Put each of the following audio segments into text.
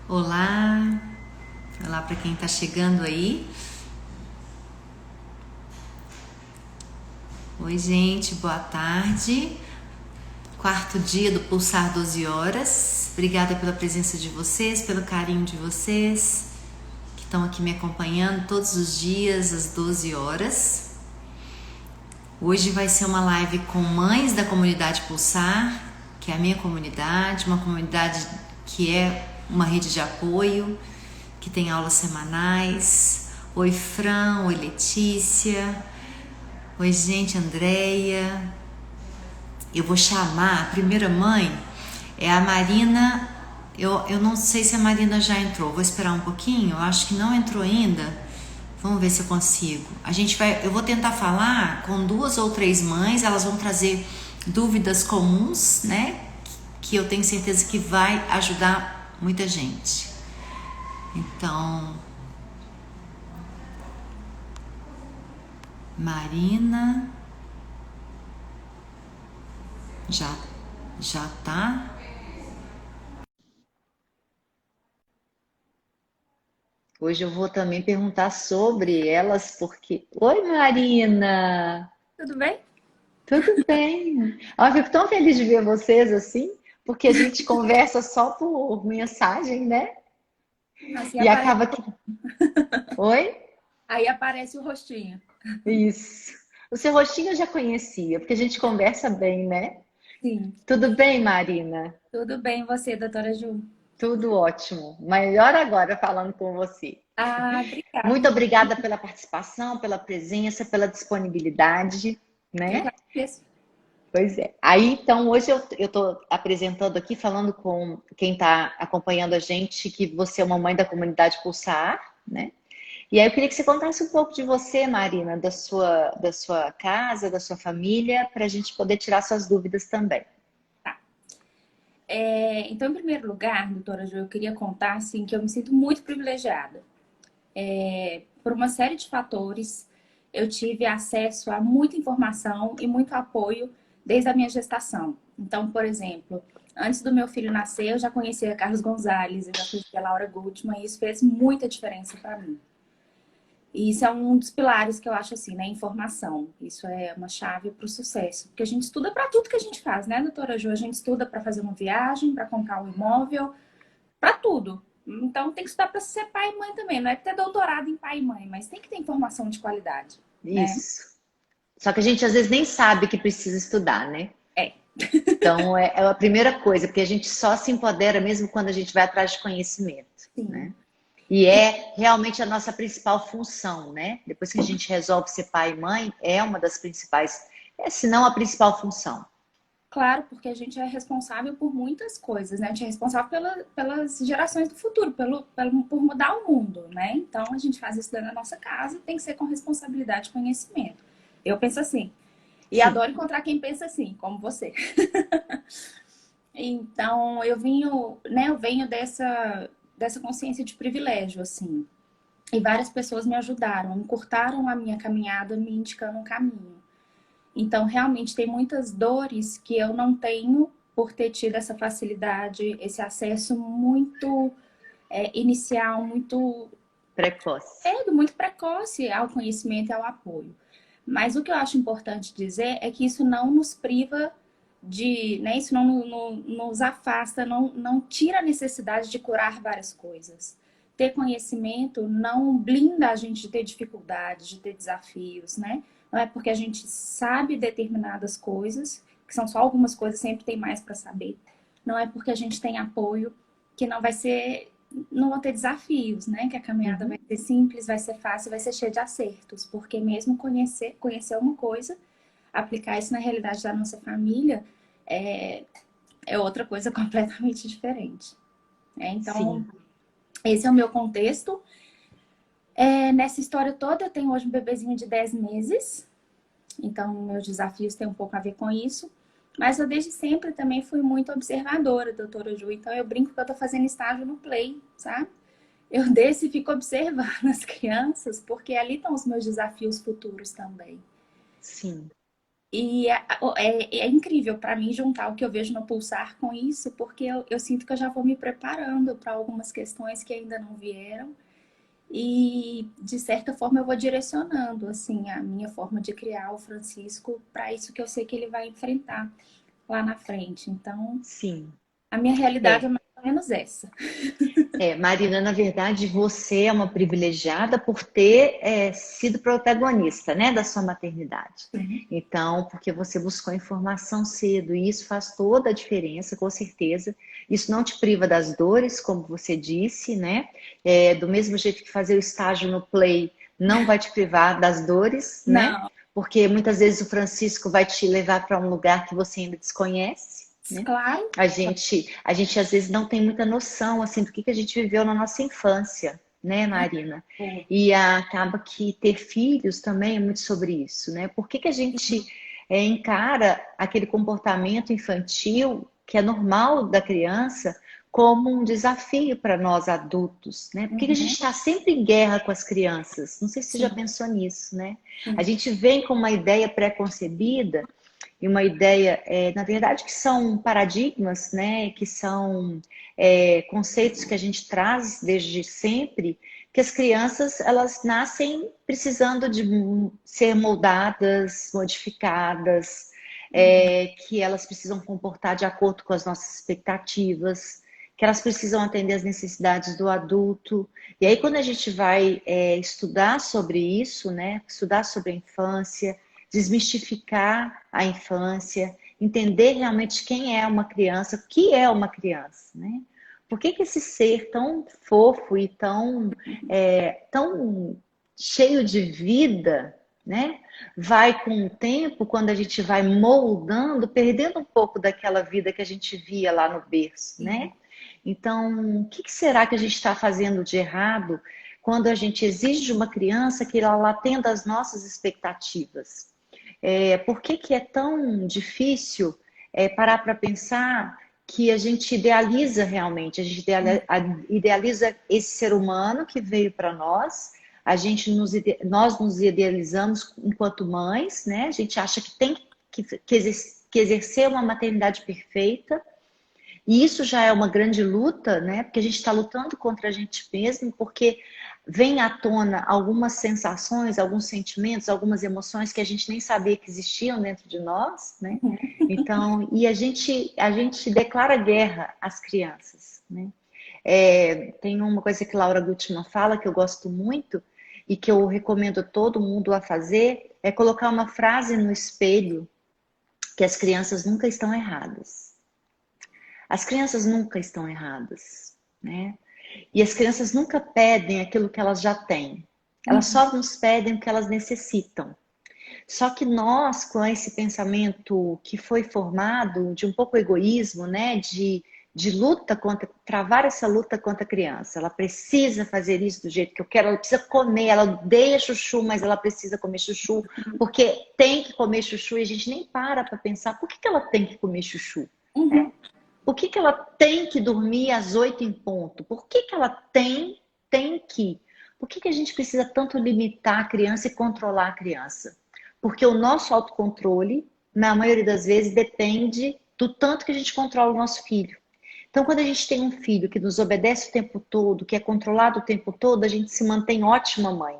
Olá, olá para quem está chegando aí. Oi, gente, boa tarde. Quarto dia do Pulsar 12 horas. Obrigada pela presença de vocês, pelo carinho de vocês que estão aqui me acompanhando todos os dias às 12 horas. Hoje vai ser uma live com mães da comunidade Pulsar, que é a minha comunidade, uma comunidade que é uma rede de apoio, que tem aulas semanais. Oi, Fran, oi, Letícia, oi, gente, Andréia. Eu vou chamar a primeira mãe, é a Marina. Eu não sei se a Marina já entrou, vou esperar um pouquinho, eu acho que não entrou ainda. Vamos ver se eu consigo. Eu vou tentar falar com 2 ou 3 mães, elas vão trazer dúvidas comuns, né? Que eu tenho certeza que vai ajudar muita gente. Então, Marina já já tá. Hoje eu vou também perguntar sobre elas, porque. Oi, Marina! Tudo bem? Tudo bem? Eu fico tão feliz de ver vocês assim, porque a gente conversa só por mensagem, né? Assim E aparece, acaba que. Oi? aí aparece o rostinho. Isso. O seu rostinho eu já conhecia, porque a gente conversa bem, né? Sim. Tudo bem, Marina? Tudo bem, e você, doutora Ju? Tudo ótimo. Melhor agora falando com você. Ah, obrigada. Muito obrigada pela participação, pela presença, pela disponibilidade, Eu que né? agradeço. Pois é. Aí, então, hoje eu estou apresentando aqui, falando com quem está acompanhando a gente, que você é uma mãe da comunidade Pulsar, né? E aí eu queria que você contasse um pouco de você, Marina, da sua casa, da sua família, para a gente poder tirar suas dúvidas também. Tá. Então, em primeiro lugar, doutora Ju, eu queria contar assim, que eu me sinto muito privilegiada. Por uma série de fatores, eu tive acesso a muita informação e muito apoio desde a minha gestação. Então, por exemplo, antes do meu filho nascer, eu já conhecia Carlos Gonzalez, eu já conhecia Laura Gutmann, e isso fez muita diferença para mim. E isso é um dos pilares que eu acho assim, né? Informação. Isso é uma chave para o sucesso. Porque a gente estuda para tudo que a gente faz, né, doutora Ju? A gente estuda para fazer uma viagem, para comprar um imóvel, para tudo. Então tem que estudar para ser pai e mãe também. Não é ter doutorado em pai e mãe, mas tem que ter informação de qualidade, né? Isso. Só que a gente às vezes nem sabe que precisa estudar, né? É, Então é a primeira coisa, porque a gente só se empodera mesmo quando a gente vai atrás de conhecimento, sim. né? E E é realmente a nossa principal função, né? Depois que a gente resolve ser pai e mãe, é uma das principais, se não a principal função. claro, porque a gente é responsável por muitas coisas, né? A gente é responsável pelas gerações do futuro, por mudar o mundo, né? Então a gente faz isso dentro da nossa casa e tem que ser com responsabilidade e conhecimento. Eu penso assim. E Sim. adoro encontrar quem pensa assim, como você. Então, eu venho dessa consciência de privilégio, assim. E várias pessoas me ajudaram, encurtaram a minha caminhada, me indicando um caminho. Então, realmente, tem muitas dores que eu não tenho por ter tido essa facilidade, esse acesso muito inicial, Precoce. muito precoce ao conhecimento e ao apoio. Mas o que eu acho importante dizer é que isso não nos priva né, isso não nos afasta, não tira a necessidade de curar várias coisas. Ter conhecimento não blinda a gente de ter dificuldades, de ter desafios, né? Não é porque a gente sabe determinadas coisas, que são só algumas coisas, sempre tem mais para saber. Não é porque a gente tem apoio que não vão ter desafios, né? Que a caminhada vai Uhum. ser simples, vai ser fácil, vai ser cheia de acertos, porque mesmo conhecer uma coisa, aplicar isso na realidade da nossa família é, é outra coisa completamente diferente. Então, Sim. esse é o meu contexto. Nessa história toda, eu tenho hoje um bebezinho de 10 meses, então meus desafios têm um pouco a ver com isso. Mas eu desde sempre também fui muito observadora, doutora Ju. Então eu brinco que eu tô fazendo estágio no Play, sabe? Eu desço e fico observando as crianças, porque ali estão os meus desafios futuros também. Sim. E é incrível para mim juntar o que eu vejo no Pulsar com isso, porque eu sinto que eu já vou me preparando para algumas questões que ainda não vieram. E, de certa forma, eu vou direcionando, assim, a minha forma de criar o Francisco para isso que eu sei que ele vai enfrentar lá na frente. Então, Sim. a minha realidade é É. mais ou menos essa. Marina, na verdade, você é uma privilegiada por ter sido protagonista, né, da sua maternidade. Sim. Então, porque você buscou informação cedo, e isso faz toda a diferença, com certeza. Isso não te priva das dores, como você disse, né? Do mesmo jeito que fazer o estágio no Play não vai te privar das dores, né? Não, Porque muitas vezes o Francisco vai te levar para um lugar que você ainda desconhece, né? claro. A gente às vezes não tem muita noção assim do que a gente viveu na nossa infância, né, Marina? E acaba que ter filhos também é muito sobre isso, né? Por que a gente encara aquele comportamento infantil que é normal da criança como um desafio para nós adultos, né? Por que a gente Uhum. está sempre em guerra com as crianças? Não sei se você já Sim, pensou nisso, né? A sim. gente vem com uma ideia pré-concebida e uma ideia, na verdade, que são paradigmas, né, que são conceitos que a gente traz desde sempre, que as crianças elas nascem precisando de ser moldadas, modificadas, que elas precisam comportar de acordo com as nossas expectativas, que elas precisam atender às necessidades do adulto. E aí, quando a gente vai estudar sobre isso, né, estudar sobre a infância, desmistificar a infância, entender realmente quem é uma criança, o que é uma criança, né? Por que esse ser tão fofo e tão cheio de vida, né? Vai com o tempo, quando a gente vai moldando, perdendo um pouco daquela vida que a gente via lá no berço, né? Então, o que será que a gente está fazendo de errado quando a gente exige de uma criança que ela atenda às nossas expectativas? Por que é tão difícil parar para pensar que a gente idealiza realmente, a gente idealiza esse ser humano que veio para nós, nós nos idealizamos enquanto mães, né? A gente acha que tem que exercer uma maternidade perfeita, e isso já é uma grande luta, né? Porque a gente está lutando contra a gente mesmo, porque vem à tona algumas sensações, alguns sentimentos, algumas emoções que a gente nem sabia que existiam dentro de nós, né? Então, e a gente declara guerra às crianças, né? Tem uma coisa que Laura Gutman fala que eu gosto muito e que eu recomendo a todo mundo a fazer, é colocar uma frase no espelho que as crianças nunca estão erradas. As crianças nunca estão erradas, né? E as crianças nunca pedem aquilo que elas já têm. Elas Uhum. só nos pedem o que elas necessitam. Só que nós, com esse pensamento que foi formado de um pouco egoísmo, né? De luta contra, travar essa luta contra a criança. Ela precisa fazer isso do jeito que eu quero, ela precisa comer, ela odeia chuchu, mas ela precisa comer chuchu, porque tem que comer chuchu, e a gente nem para pensar por que ela tem que comer chuchu, né? Uhum. Por que ela tem que dormir às 8 em ponto? Por que ela tem que? Por que a gente precisa tanto limitar a criança e controlar a criança? Porque o nosso autocontrole, na maioria das vezes, depende do tanto que a gente controla o nosso filho. Então, quando a gente tem um filho que nos obedece o tempo todo, que é controlado o tempo todo, a gente se mantém ótima mãe,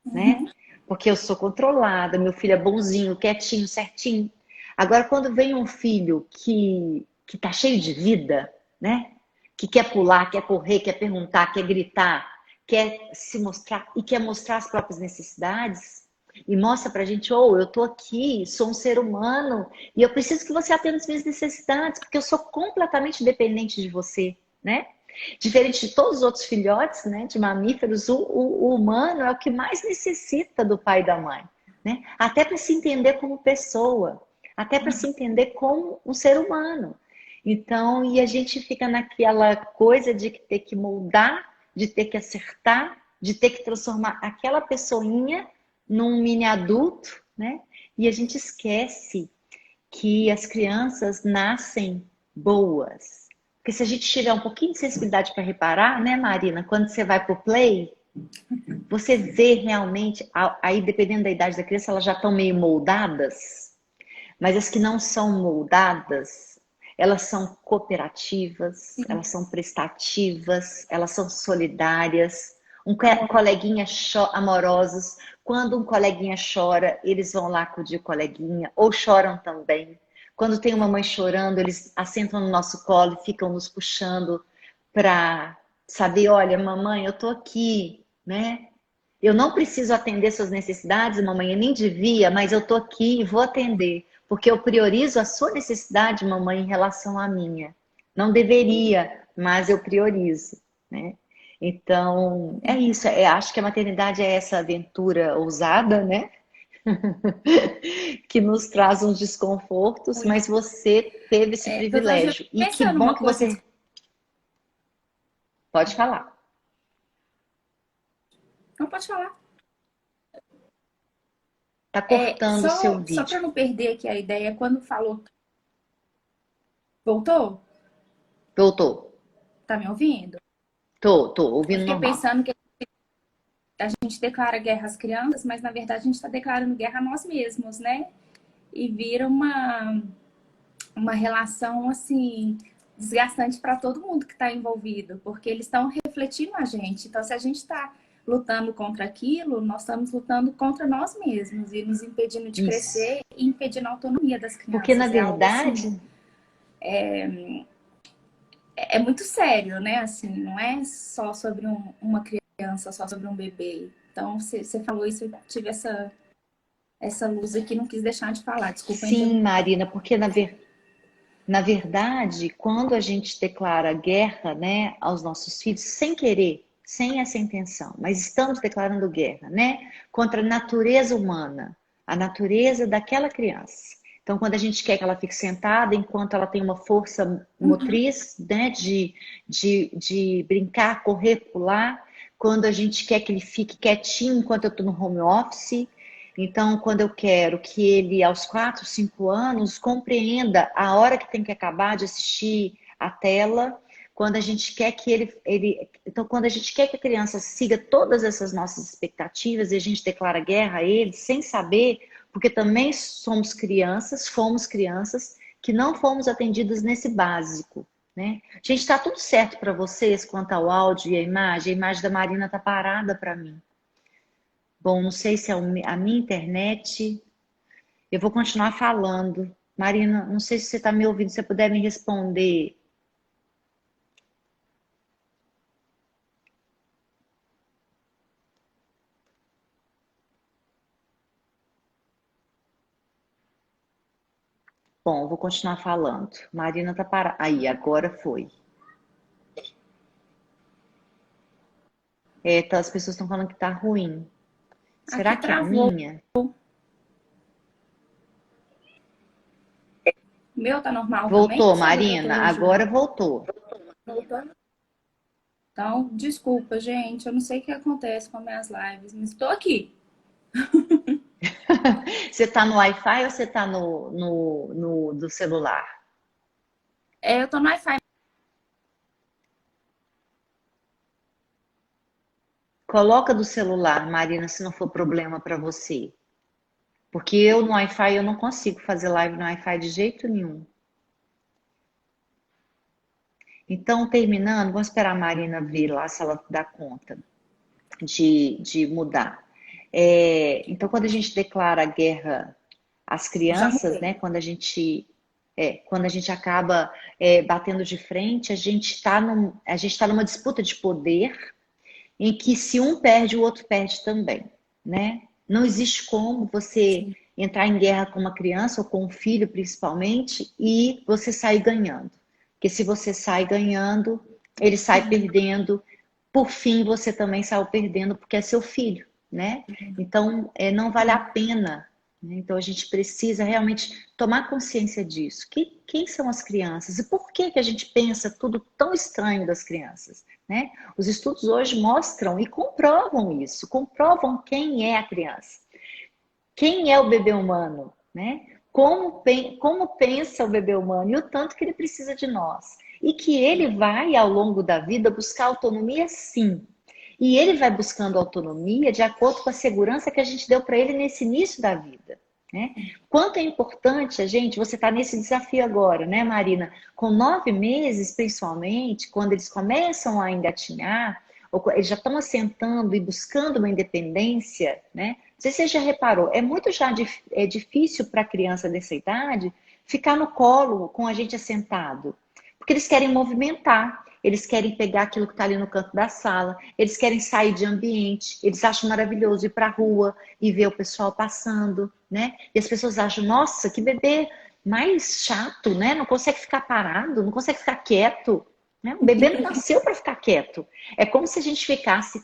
né? Uhum. Porque eu sou controlada, meu filho é bonzinho, quietinho, certinho. Agora, quando vem um filho que tá cheio de vida, né? Que quer pular, quer correr, quer perguntar, quer gritar, quer se mostrar e quer mostrar as próprias necessidades e mostra pra gente, eu tô aqui, sou um ser humano e eu preciso que você atenda as minhas necessidades, porque eu sou completamente dependente de você, né? Diferente de todos os outros filhotes, né, de mamíferos, o humano é o que mais necessita do pai e da mãe, né? Até para se entender como pessoa, até para se entender como um ser humano. Então, e a gente fica naquela coisa de ter que moldar, de ter que acertar, de ter que transformar aquela pessoinha num mini adulto, né? E a gente esquece que as crianças nascem boas. Porque se a gente tiver um pouquinho de sensibilidade para reparar, né, Marina? Quando você vai pro play, você vê realmente, aí dependendo da idade da criança, elas já estão meio moldadas. Mas as que não são moldadas, elas são cooperativas, Sim, elas são prestativas, elas são solidárias. amor. Coleguinha amorosos. Quando um coleguinha chora, eles vão lá acudir o coleguinha, ou choram também. Quando tem uma mãe chorando, eles assentam no nosso colo e ficam nos puxando para saber, olha, mamãe, eu tô aqui, né? Eu não preciso atender suas necessidades, mamãe, eu nem devia, mas eu tô aqui e vou atender, porque eu priorizo a sua necessidade, mamãe, em relação à minha. Não deveria, mas eu priorizo, né? Então, é isso. Acho que a maternidade é essa aventura ousada, né? Que nos traz uns desconfortos, mas Muito. você teve esse Doutora Ju, privilégio. E que pensando bom uma que coisa, você pode falar. não pode falar. Tá cortando o seu Só para vídeo. não perder aqui a ideia, quando falou, voltou? Voltou. Tá me ouvindo? Tô Eu ouvindo fiquei normal. pensando que a gente declara guerra às crianças, mas na verdade a gente está declarando guerra a nós mesmos, né? E vira uma relação assim desgastante para todo mundo que está envolvido, porque eles estão refletindo a gente. Então, se a gente está lutando contra aquilo, nós estamos lutando contra nós mesmos e nos impedindo de Isso. crescer e impedindo a autonomia das Porque, na crianças. É algo assim, verdade, é muito sério, né? Assim, não é só sobre uma criança, só sobre um bebê. Então, você falou isso, eu tive essa luz aqui, não quis deixar de falar. Desculpa a sim, interrupção. Marina, porque na verdade, quando a gente declara guerra, né, aos nossos filhos, sem querer, sem essa intenção, mas estamos declarando guerra, né, contra a natureza humana, a natureza daquela criança. Então, quando a gente quer que ela fique sentada, enquanto ela tem uma força Uhum. motriz, né, de brincar, correr, pular, quando a gente quer que ele fique quietinho enquanto eu estou no home office, então, quando eu quero que ele, aos 4, 5 anos, compreenda a hora que tem que acabar de assistir a tela, quando a gente quer que então, quando a gente quer que a criança siga todas essas nossas expectativas e a gente declara guerra a ele, sem saber, porque também fomos crianças que não fomos atendidas nesse básico, né? Gente, está tudo certo para vocês quanto ao áudio e a imagem? A imagem da Marina tá parada para mim. Bom, não sei se é a minha internet. Eu vou continuar falando. Marina, não sei se você está me ouvindo. Se você puder me responder. Bom, eu vou continuar falando. Marina tá parada. Aí, agora foi. Tá, as pessoas estão falando que tá ruim. Aqui Será que é a travou. minha? O meu tá normal também Voltou, ou só da Marina. doutora Ju? Agora voltou. Voltou? Então, desculpa, gente. Eu não sei o que acontece com minhas lives, mas estou aqui. Você tá no Wi-Fi ou você tá no do celular? Eu tô no Wi-Fi. Coloca do celular, Marina, se não for problema para você. Porque eu no Wi-Fi eu não consigo fazer live no Wi-Fi de jeito nenhum. Então, terminando, vamos esperar a Marina vir lá se ela dá conta de mudar. Então, quando a gente declara a guerra às Já crianças, mudei. né? Quando a gente acaba batendo de frente, a gente tá numa disputa de poder em que se um perde, o outro perde também, né? Não existe como você Sim. entrar em guerra com uma criança ou com um filho, principalmente, e você sair ganhando. Porque se você sai ganhando, ele sai Sim. perdendo. Por fim, você também saiu perdendo porque é seu filho, né? Então, não vale a Sim. pena. Né? Então, a gente precisa realmente tomar consciência disso. Quem são as crianças? E por que a gente pensa tudo tão estranho das crianças? Né? Os estudos hoje mostram e comprovam isso, comprovam quem é a criança, quem é o bebê humano, né? Como pensa o bebê humano e o tanto que ele precisa de nós. E que ele vai, ao longo da vida, buscar autonomia, sim. E ele vai buscando autonomia de acordo com a segurança que a gente deu para ele nesse início da vida. né? Quanto é importante a gente, você está nesse desafio agora, né, Marina? Com 9 meses, principalmente, quando eles começam a engatinhar, ou eles já estão assentando e buscando uma independência, né? Não sei se você já reparou, é muito é difícil para a criança dessa idade ficar no colo com a gente assentado, porque eles querem movimentar. Eles querem pegar aquilo que está ali no canto da sala, eles querem sair de ambiente, eles acham maravilhoso ir para a rua e ver o pessoal passando, né? E as pessoas acham, nossa, que bebê mais chato, né? Não consegue ficar parado, não consegue ficar quieto, né? O bebê não nasceu para ficar quieto. É como se a gente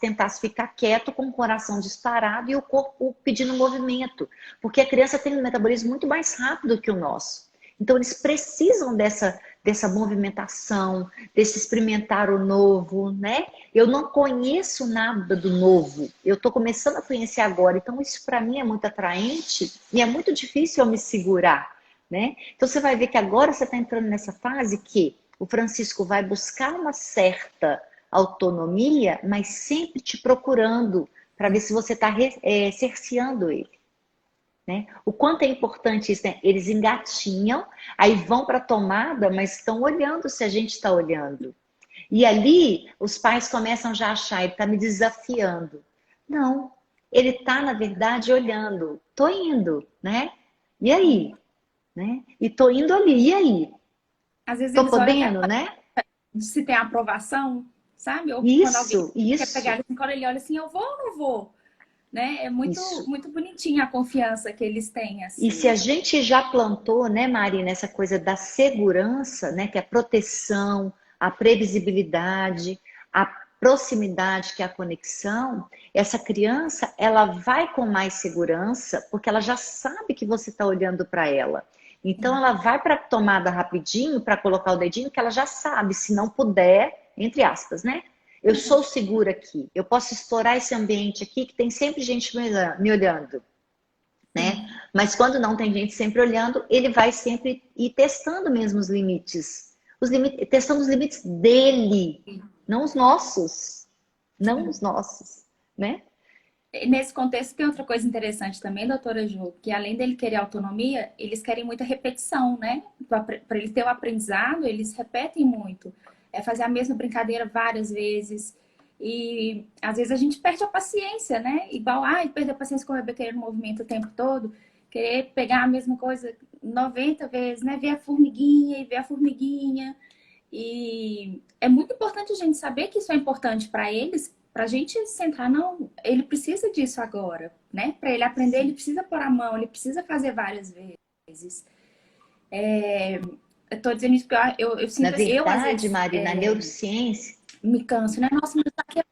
tentasse ficar quieto com o coração disparado e o corpo pedindo movimento, porque a criança tem um metabolismo muito mais rápido que o nosso. Então eles precisam dessa movimentação, desse experimentar o novo, né? Eu não conheço nada do novo, eu estou começando a conhecer agora, então isso para mim é muito atraente e é muito difícil eu me segurar, né? Então você vai ver que agora você está entrando nessa fase que o Francisco vai buscar uma certa autonomia, mas sempre te procurando para ver se você está cerceando ele. Né? O quanto é importante isso, né? Eles engatinham, aí vão para a tomada, mas estão olhando se a gente está olhando. E ali os pais começam já a achar, ele está me desafiando. Não, ele está, na verdade, olhando. Tô indo, né? E aí? Né? E tô indo ali, e aí? Às vezes Tô eles olham até podendo, né? se tem aprovação, sabe? Ou quando alguém quer Isso, pegar ele, quando ele olha assim, eu vou ou não vou? Né? É muito, isso. muito bonitinha a confiança que eles têm, E se assim. a gente já plantou, né, Marina, essa coisa da segurança, né, que é a proteção, a previsibilidade, a proximidade, que é a conexão, essa criança, ela vai com mais segurança, porque ela já sabe que você está olhando para ela. Então, ela vai para a tomada rapidinho, para colocar o dedinho, que ela já sabe, se não puder, entre aspas, né? Eu sou segura aqui, eu posso explorar esse ambiente aqui, que tem sempre gente me olhando, né? Mas quando não tem gente sempre olhando, ele vai sempre ir testando mesmo testando os limites dele, não os nossos, não os nossos, né? Nesse contexto, tem outra coisa interessante também, doutora Ju, que além dele querer autonomia, eles querem muita repetição, né? Para ele ter o aprendizado, eles repetem muito. É fazer a mesma brincadeira várias vezes. E às vezes a gente perde a paciência, né? Igual, perder a paciência com o bebê querendo movimento o tempo todo, querer pegar a mesma coisa 90 vezes, né? Ver a formiguinha e ver a formiguinha. E é muito importante a gente saber que isso é importante para eles, para a gente centrar, não, ele precisa disso agora, né? Para ele aprender, ele precisa pôr a mão, ele precisa fazer várias vezes. Eu tô dizendo isso porque eu Na sinto assim, eu às verdade, vezes Mari, na neurociência, me canso, né? Nossa, mas isso aqui é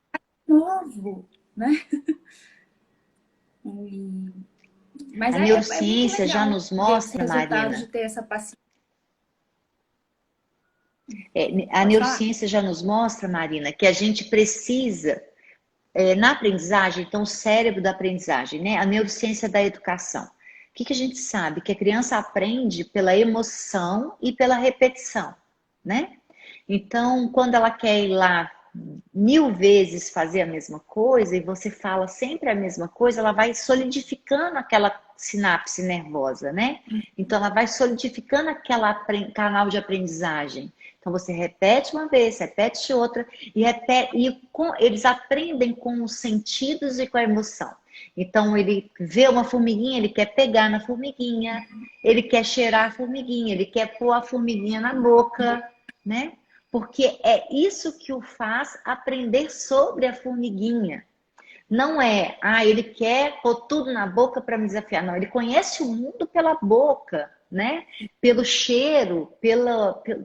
novo, né? E... Mas a é muito neurociência já legal nos ver os mostra, resultados de Marina, ter essa paciência. a Pode falar? neurociência já nos mostra, Marina, que a gente precisa, na aprendizagem, então o cérebro da aprendizagem, né? A neurociência da educação. O que a gente sabe? Que a criança aprende pela emoção e pela repetição, né? Então, quando ela quer ir lá 1000 vezes fazer a mesma coisa e você fala sempre a mesma coisa, ela vai solidificando aquela sinapse nervosa, né? Então, ela vai solidificando aquela canal de aprendizagem. Então, você repete uma vez, repete outra e eles aprendem com os sentidos e com a emoção. Então, ele vê uma formiguinha, ele quer pegar na formiguinha, ele quer cheirar a formiguinha, ele quer pôr a formiguinha na boca, né? Porque é isso que o faz aprender sobre a formiguinha. Não é, ele quer pôr tudo na boca para me desafiar. Não, ele conhece o mundo pela boca, né? Pelo cheiro,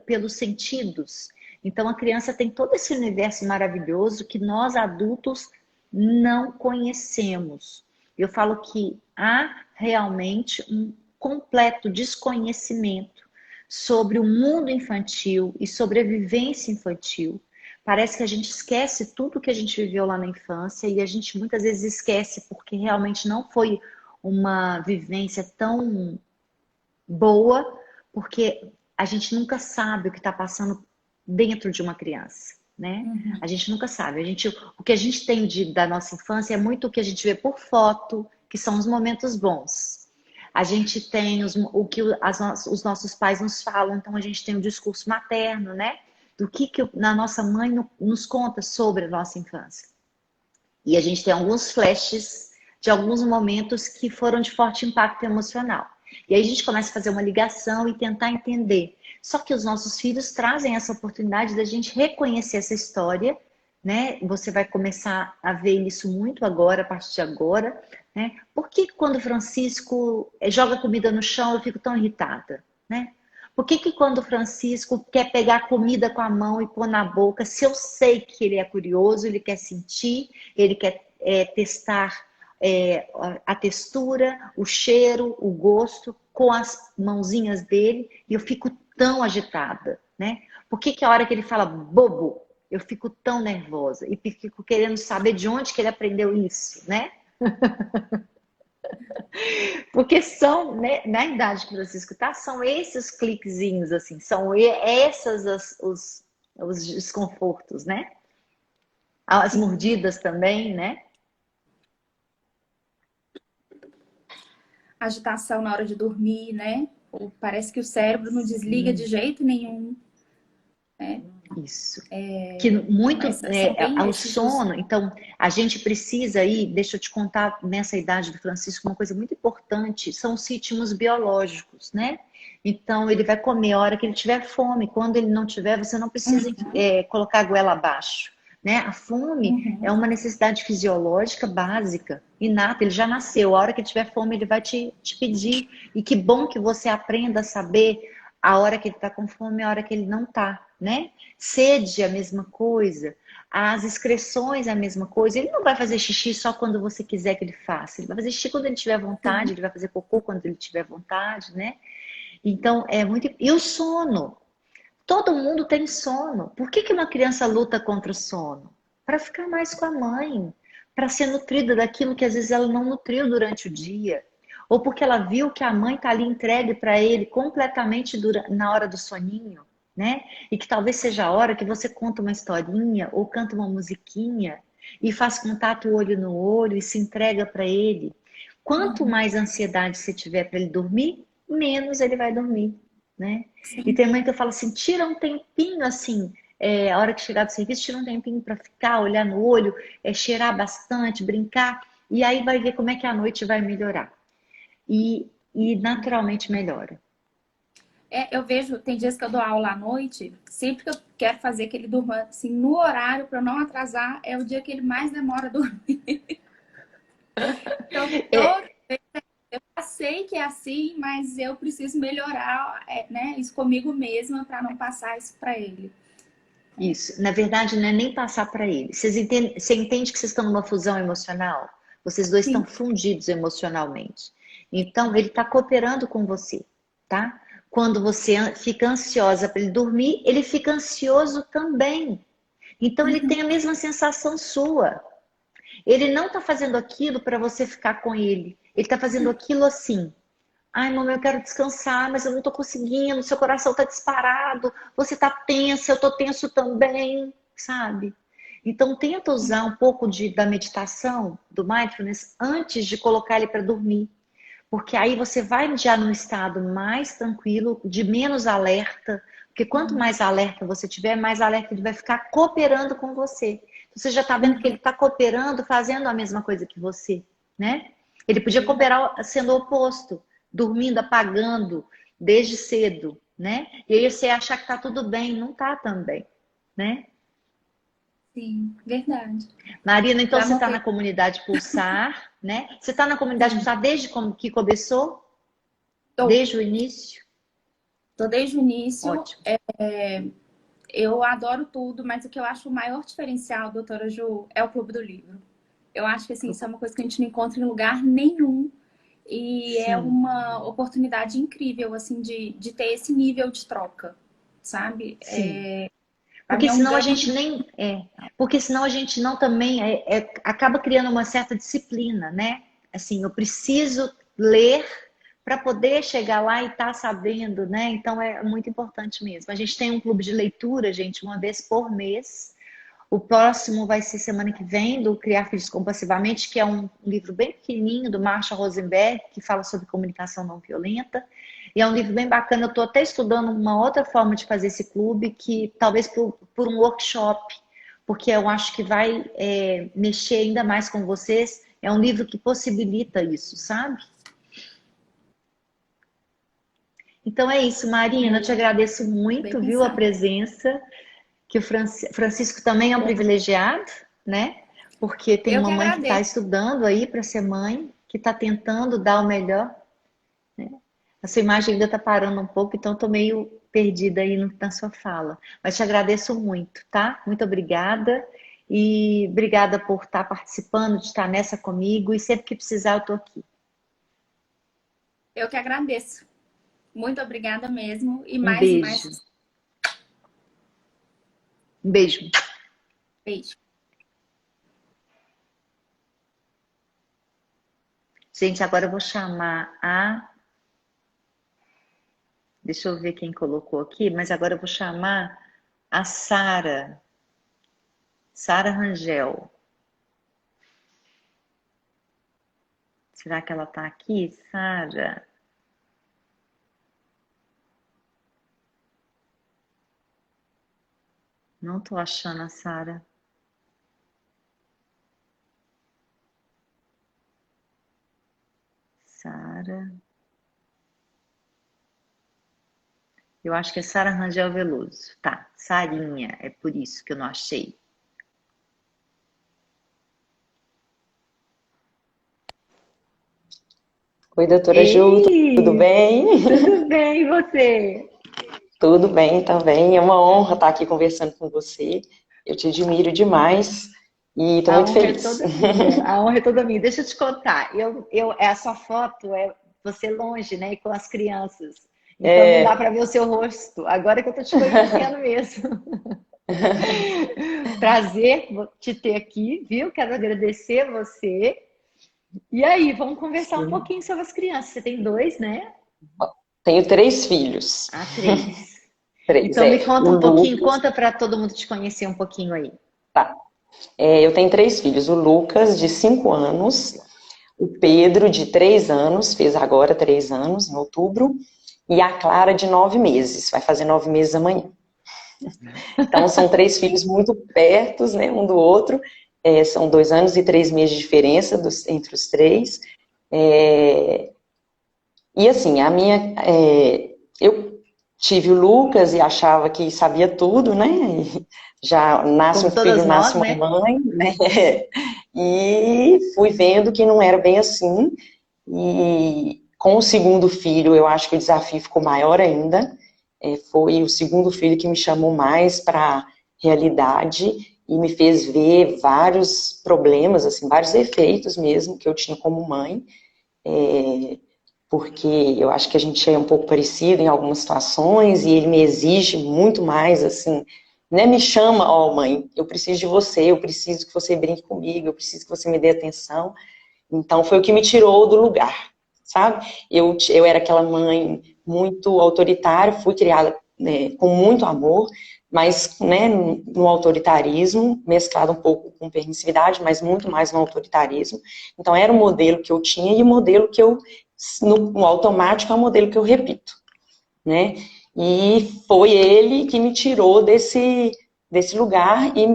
pelos sentidos. Então a criança tem todo esse universo maravilhoso que nós adultos não conhecemos. Eu falo que há realmente um completo desconhecimento sobre o mundo infantil e sobre a vivência infantil. Parece que a gente esquece tudo que a gente viveu lá na infância e a gente muitas vezes esquece porque realmente não foi uma vivência tão boa, porque a gente nunca sabe o que está passando dentro de uma criança, né? A gente nunca sabe. O que a gente tem da nossa infância é muito o que a gente vê por foto, que são os momentos bons. A gente tem o que os nossos pais nos falam, então a gente tem o discurso materno, né? Do que a nossa mãe nos conta sobre a nossa infância. E a gente tem alguns flashes de alguns momentos que foram de forte impacto emocional. E aí a gente começa a fazer uma ligação e tentar entender. Só que os nossos filhos trazem essa oportunidade da gente reconhecer essa história, né? Você vai começar a ver isso muito agora, a partir de agora, né? Por que quando o Francisco joga comida no chão eu fico tão irritada, né? Por que quando o Francisco quer pegar a comida com a mão e pôr na boca, se eu sei que ele é curioso, ele quer sentir, ele quer testar a textura, o cheiro, o gosto com as mãozinhas dele, e eu fico tão agitada, né? Por que a hora que ele fala bobo, eu fico tão nervosa e fico querendo saber de onde que ele aprendeu isso, né? Porque são, né, na idade que você escutar, são esses cliquezinhos, assim, são essas os desconfortos, né? As Sim. mordidas também, né? Agitação na hora de dormir, né? Ou parece que o cérebro não desliga de Sim, jeito nenhum, né? isso. Que muito Mas são bem ao esses os... sono, então a gente precisa aí, deixa eu te contar nessa idade do Francisco, uma coisa muito importante, são os ritmos biológicos, né? Então ele vai comer a hora que ele tiver fome, quando ele não tiver, você não precisa colocar a goela abaixo, né? A fome é Uhum. uma necessidade fisiológica básica, inata, ele já nasceu, a hora que ele tiver fome ele vai te pedir, e que bom que você aprenda a saber a hora que ele está com fome e a hora que ele não está, né? Sede é a mesma coisa, as excreções é a mesma coisa. Ele não vai fazer xixi só quando você quiser que ele faça. Ele vai fazer xixi quando ele tiver vontade, Sim. ele vai fazer cocô quando ele tiver vontade, né? Então é muito. E o sono? Todo mundo tem sono. Por que uma criança luta contra o sono? Para ficar mais com a mãe, para ser nutrida daquilo que às vezes ela não nutriu durante o dia. Ou porque ela viu que a mãe está ali entregue para ele completamente na hora do soninho, né? E que talvez seja a hora que você conta uma historinha ou canta uma musiquinha e faz contato olho no olho e se entrega para ele. Quanto Uhum. mais ansiedade você tiver para ele dormir, menos ele vai dormir, né? E Sim. tem mãe que eu falo assim, tira um tempinho assim, a hora que chegar do serviço, tira um tempinho para ficar, olhar no olho, cheirar bastante, brincar, e aí vai ver como é que a noite vai melhorar. E naturalmente melhora. Eu vejo, tem dias que eu dou aula à noite, sempre que eu quero fazer que ele durma assim, no horário para não atrasar, é o dia que ele mais demora a dormir. Então, É, eu sei que é assim, mas eu preciso melhorar, né, isso comigo mesma para não passar isso para ele. isso. Na verdade, não é nem passar para ele. Você entende que vocês estão numa fusão emocional? Vocês dois estão Sim. fundidos emocionalmente. Então, ele está cooperando com você, tá? Quando você fica ansiosa para ele dormir, ele fica ansioso também. Então, ele tem a mesma sensação sua. Ele não está fazendo aquilo para você ficar com ele. Ele está fazendo aquilo assim. Ai, mamãe, eu quero descansar, mas eu não tô conseguindo. Seu coração tá disparado. Você tá tensa, eu tô tenso também, sabe? Então, tenta usar um pouco da meditação, do mindfulness, antes de colocar ele para dormir. Porque aí você vai já num estado mais tranquilo, de menos alerta. Porque quanto mais alerta você tiver, mais alerta ele vai ficar cooperando com você. Você já tá vendo que ele tá cooperando, fazendo a mesma coisa que você, né? Ele podia Verdade. cooperar sendo o oposto, dormindo, apagando desde cedo, né? E aí você achar que tá tudo bem, não tá também, né? Sim, verdade. Marina, então Já você está anotei. na comunidade Pulsar, né? Você está na comunidade Sim, Pulsar desde como que começou? tô. Desde o início? Tô desde o início. Ótimo. Eu adoro tudo, mas o que eu acho o maior diferencial, doutora Ju, é o Clube do Livro. Eu acho que assim, isso é uma coisa que a gente não encontra em lugar nenhum. E é Sim, uma oportunidade incrível, assim, de ter esse nível de troca, sabe? sim. Para mim Porque é um senão a ganho. gente nem porque senão a gente não também acaba criando uma certa disciplina, né? Assim, eu preciso ler para poder chegar lá e estar sabendo, né? Então é muito importante mesmo. A gente tem um clube de leitura, gente, uma vez por mês. O próximo vai ser semana que vem, do Criar Filhos Compassivamente, que é um livro bem pequenininho, do Marshall Rosenberg, que fala sobre comunicação não violenta. E é um livro bem bacana. Eu estou até estudando uma outra forma de fazer esse clube, que talvez por um workshop, porque eu acho que vai mexer ainda mais com vocês. É um livro que possibilita isso, sabe? Então é isso, Marina. Eu te agradeço muito, Bem viu, a pensado. presença. Que o Francisco também é um privilegiado, né? Porque tem Eu uma que mãe que está agradeço. estudando aí para ser mãe, que está tentando dar o melhor. A sua imagem ainda está parando um pouco, então estou meio perdida aí na sua fala. Mas te agradeço muito, tá? Muito obrigada. E obrigada por estar participando, de estar nessa comigo. E sempre que precisar, eu estou aqui. Eu que agradeço. Muito obrigada mesmo. E Um mais e mais beijo. Um beijo. beijo. Gente, agora eu vou chamar a... Deixa eu ver quem colocou aqui, mas agora eu vou chamar a Sara. Sara Rangel. Será que ela está aqui, Sara? Não estou achando a Sara. Sara. Eu acho que é Sara Rangel Veloso. Tá, Sarinha. É por isso que eu não achei. Oi, doutora Ju, tudo Ei, bem? tudo bem, e você? Tudo bem também. É uma honra estar aqui conversando com você. Eu te admiro demais e estou A muito honra é feliz. toda minha. A honra é toda minha. Deixa eu te contar. A sua foto é você longe, né? E com as crianças. Então não dá É, para ver o seu rosto. Agora que eu tô te conhecendo mesmo. Prazer te ter aqui, viu? Quero agradecer você. E aí, vamos conversar um sim. pouquinho sobre as crianças. Você tem dois, né? Tenho 3 filhos. Ah, três. Três, Então me é. conta O um pouquinho, Lucas, conta para todo mundo te conhecer um pouquinho aí. tá. Eu tenho 3 filhos. O Lucas, de 5 anos. O Pedro, de 3 anos, fez agora 3 anos, em outubro. E a Clara, de 9 meses. Vai fazer 9 meses amanhã. Então, são 3 filhos muito pertos, né, um do outro. São 2 anos e 3 meses de diferença entre os três. É, e assim, eu tive o Lucas e achava que sabia tudo, né? E já nasce um Como filho, todas nasce nós, uma né? mãe, né? E fui vendo que não era bem assim. E com o segundo filho, eu acho que o desafio ficou maior ainda. Foi o segundo filho que me chamou mais para a realidade e me fez ver vários problemas, assim, vários efeitos mesmo que eu tinha como mãe, porque eu acho que a gente é um pouco parecido em algumas situações e ele me exige muito mais, assim, né, me chama, ó, mãe, eu preciso de você, eu preciso que você brinque comigo, eu preciso que você me dê atenção. Então, foi o que me tirou do lugar, sabe? Eu era aquela mãe muito autoritária, fui criada, né, com muito amor, mas, né, no autoritarismo, mesclado um pouco com permissividade, mas muito mais no autoritarismo. Então, era o modelo que eu tinha e o modelo que eu, no automático, é o modelo que eu repito, né? E foi ele que me tirou desse lugar e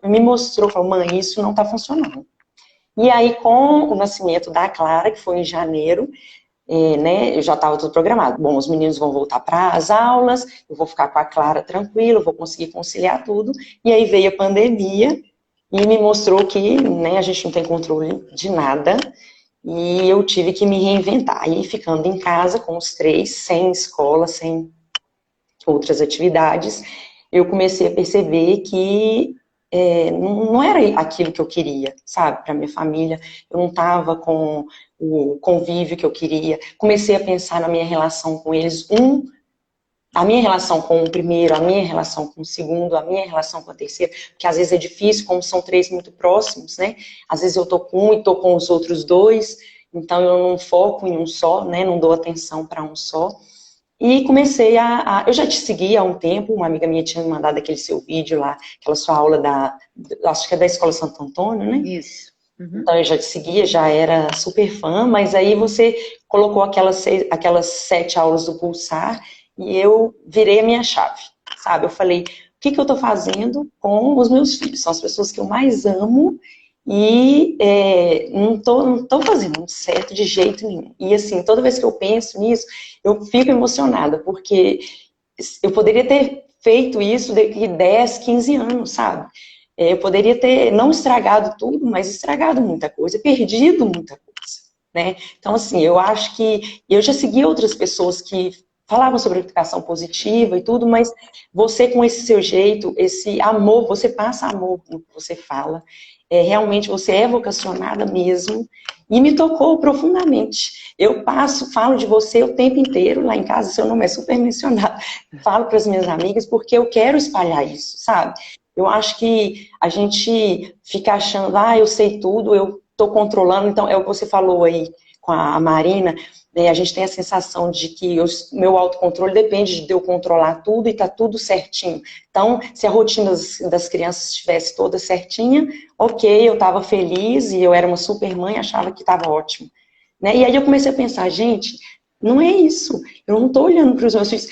me mostrou, falou, mãe, isso não está funcionando. E aí, com o nascimento da Clara, que foi em janeiro, né, eu já estava tudo programado. Bom, os meninos vão voltar para as aulas, eu vou ficar com a Clara tranquila, vou conseguir conciliar tudo. E aí veio a pandemia e me mostrou que, né, a gente não tem controle de nada e eu tive que me reinventar. Aí, ficando em casa com os 3, sem escola, sem outras atividades, eu comecei a perceber que não era aquilo que eu queria, sabe, para minha família. Eu não estava com o convívio que eu queria. Comecei a pensar na minha relação com eles, a minha relação com o primeiro, a minha relação com o segundo, a minha relação com a terceira, porque às vezes é difícil, como são 3 muito próximos, né? Às vezes eu tô com um e tô com os outros 2, então eu não foco em um só, né? Não dou atenção para um só. E comecei eu já te seguia há um tempo, uma amiga minha tinha me mandado aquele seu vídeo lá, aquela sua aula acho que é da Escola Santo Antônio, né? Isso. Uhum. Então eu já te seguia, já era super fã, mas aí você colocou aquelas 7 aulas do Pulsar e eu virei a minha chave, sabe? Eu falei, o que eu tô fazendo com os meus filhos? São as pessoas que eu mais amo e não tô fazendo muito certo de jeito nenhum. E assim, toda vez que eu penso nisso, eu fico emocionada, porque eu poderia ter feito isso daqui 10, 15 anos, sabe? Eu poderia ter não estragado tudo, mas estragado muita coisa, perdido muita coisa, né? Então, assim, eu acho que eu já segui outras pessoas que falavam sobre educação positiva e tudo, mas você com esse seu jeito, esse amor, você passa amor no que você fala, realmente você é vocacionada mesmo, e me tocou profundamente. Eu falo de você o tempo inteiro, lá em casa seu nome é super mencionado, falo para as minhas amigas porque eu quero espalhar isso, sabe? Eu acho que a gente fica achando, eu sei tudo, eu estou controlando, então é o que você falou aí com a Marina, né, a gente tem a sensação de que o meu autocontrole depende de eu controlar tudo e tá tudo certinho. Então, se a rotina das crianças estivesse toda certinha, ok, eu estava feliz e eu era uma super mãe, achava que estava ótimo. Né? E aí eu comecei a pensar, gente, não é isso. Eu não estou olhando para os meus filhos.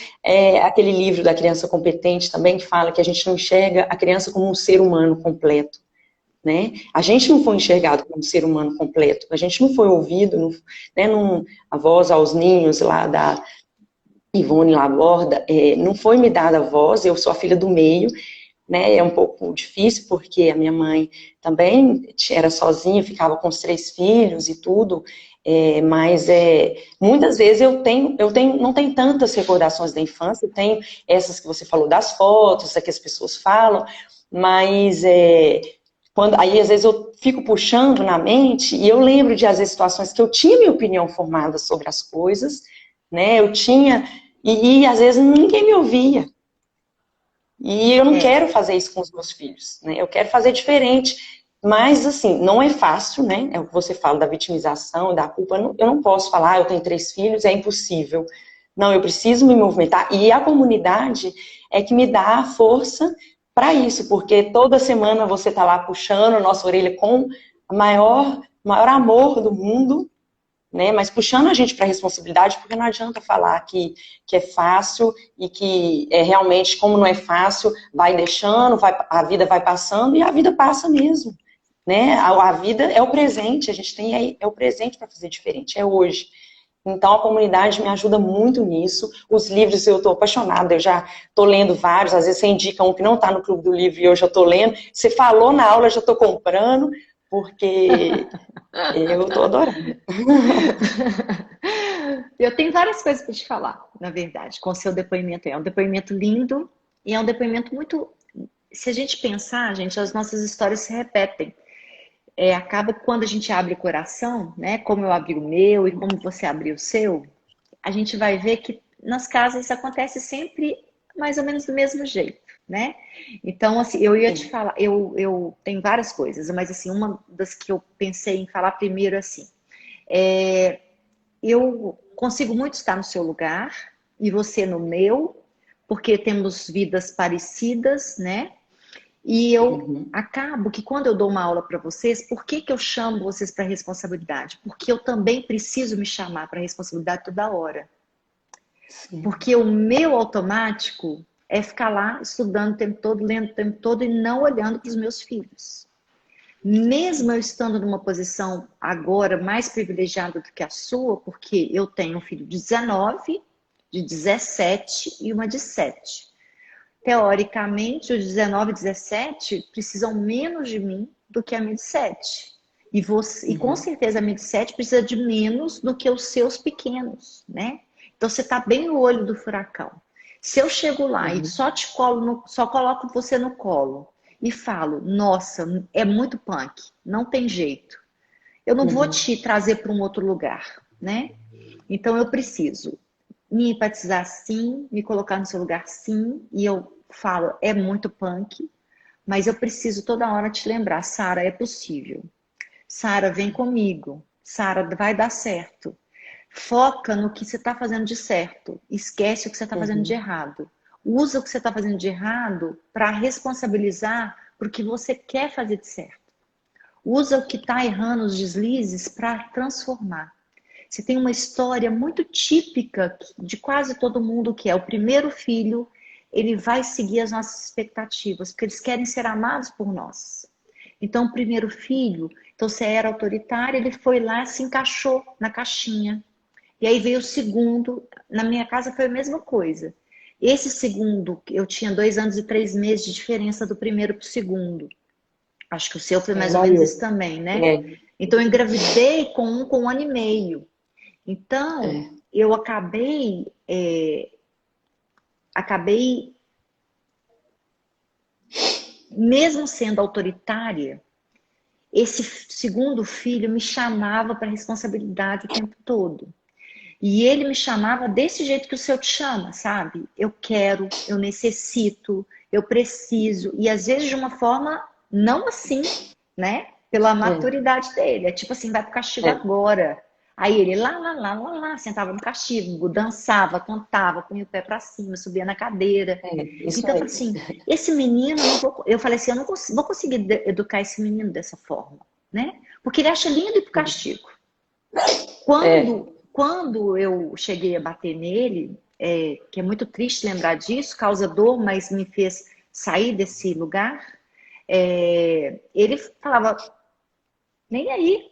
Aquele livro da criança competente também que fala que a gente não enxerga a criança como um ser humano completo. Né? A gente não foi enxergado como um ser humano completo. A gente não foi ouvido, né, a voz aos ninhos lá da Ivone Laborda, não foi me dada a voz, eu sou a filha do meio, né? É um pouco difícil porque a minha mãe também era sozinha, ficava com os 3 filhos e tudo, mas muitas vezes não tenho tantas recordações da infância, eu tenho essas que você falou das fotos, que as pessoas falam, mas aí às vezes eu fico puxando na mente e eu lembro de às vezes situações que eu tinha minha opinião formada sobre as coisas, né? Eu tinha e às vezes ninguém me ouvia. E eu não quero fazer isso com os meus filhos, né? Eu quero fazer diferente. Mas, assim, não é fácil, né? É o que você fala da vitimização, da culpa. Eu não posso falar, eu tenho 3 filhos, é impossível. Não, eu preciso me movimentar. E a comunidade é que me dá a força para isso, porque toda semana você está lá puxando a nossa orelha com o maior amor do mundo, né? Mas puxando a gente para a responsabilidade, porque não adianta falar que é fácil e que realmente, como não é fácil, vai deixando, a vida vai passando e a vida passa mesmo, né? A vida é o presente, a gente tem aí, é o presente para fazer diferente, é hoje. Então, a comunidade me ajuda muito nisso. Os livros, eu estou apaixonada, eu já estou lendo vários, às vezes você indica um que não está no Clube do Livro e eu já estou lendo. Você falou na aula, eu já estou comprando, porque eu estou adorando. Eu tenho várias coisas para te falar, na verdade, com o seu depoimento. É um depoimento lindo e é um depoimento muito... Se a gente pensar, gente, as nossas histórias se repetem. Acaba que quando a gente abre o coração, né, como eu abri o meu e como você abriu o seu, a gente vai ver que nas casas isso acontece sempre mais ou menos do mesmo jeito, né? Então, assim, eu ia te falar, eu tenho várias coisas, mas assim, uma das que eu pensei em falar primeiro, assim, eu consigo muito estar no seu lugar e você no meu, porque temos vidas parecidas, né? E eu acabo que quando eu dou uma aula para vocês, por que eu chamo vocês para responsabilidade? Porque eu também preciso me chamar para responsabilidade toda hora. Sim. Porque o meu automático é ficar lá estudando o tempo todo, lendo o tempo todo e não olhando para os meus filhos. Mesmo eu estando numa posição agora mais privilegiada do que a sua, porque eu tenho um filho de 19, de 17 e uma de 7. Teoricamente, os 19 e 17 precisam menos de mim do que a minha de 7. E com certeza a minha de 7 precisa de menos do que os seus pequenos, né? Então você está bem no olho do furacão. Se eu chego lá e só coloco você no colo e falo, nossa, é muito punk, não tem jeito. Eu não vou te trazer para um outro lugar, né? Então eu preciso me empatizar sim, me colocar no seu lugar sim, e eu falo, é muito punk, mas eu preciso toda hora te lembrar, Sara, é possível. Sara, vem comigo. Sara, vai dar certo. Foca no que você está fazendo de certo. Esquece o que você está fazendo de errado. Usa o que você está fazendo de errado para responsabilizar por que você quer fazer de certo. Usa o que está errando, os deslizes, para transformar. Você tem uma história muito típica de quase todo mundo, que é o primeiro filho, ele vai seguir as nossas expectativas, porque eles querem ser amados por nós. Então, o primeiro filho, então você era autoritário, ele foi lá, se encaixou na caixinha. E aí veio o segundo, na minha casa foi a mesma coisa. Esse segundo, eu tinha 2 anos e 3 meses de diferença do primeiro para o segundo. Acho que o seu foi mais ou menos isso também, né? Então eu engravidei com 1 ano e meio. Então, eu acabei mesmo sendo autoritária, esse segundo filho me chamava para responsabilidade o tempo todo. E ele me chamava desse jeito que o seu te chama, sabe? Eu quero, eu necessito, eu preciso. E às vezes de uma forma não assim, né? Pela maturidade dele. É tipo assim, vai pro castigo agora. Aí ele lá, sentava no castigo, dançava, cantava, punha o pé pra cima, subia na cadeira. Então eu falei assim, esse menino, eu falei assim, eu não vou conseguir educar esse menino dessa forma, né? Porque ele acha lindo ir pro castigo. Quando eu cheguei a bater nele, que é muito triste lembrar disso, causa dor, mas me fez sair desse lugar, ele falava, nem aí,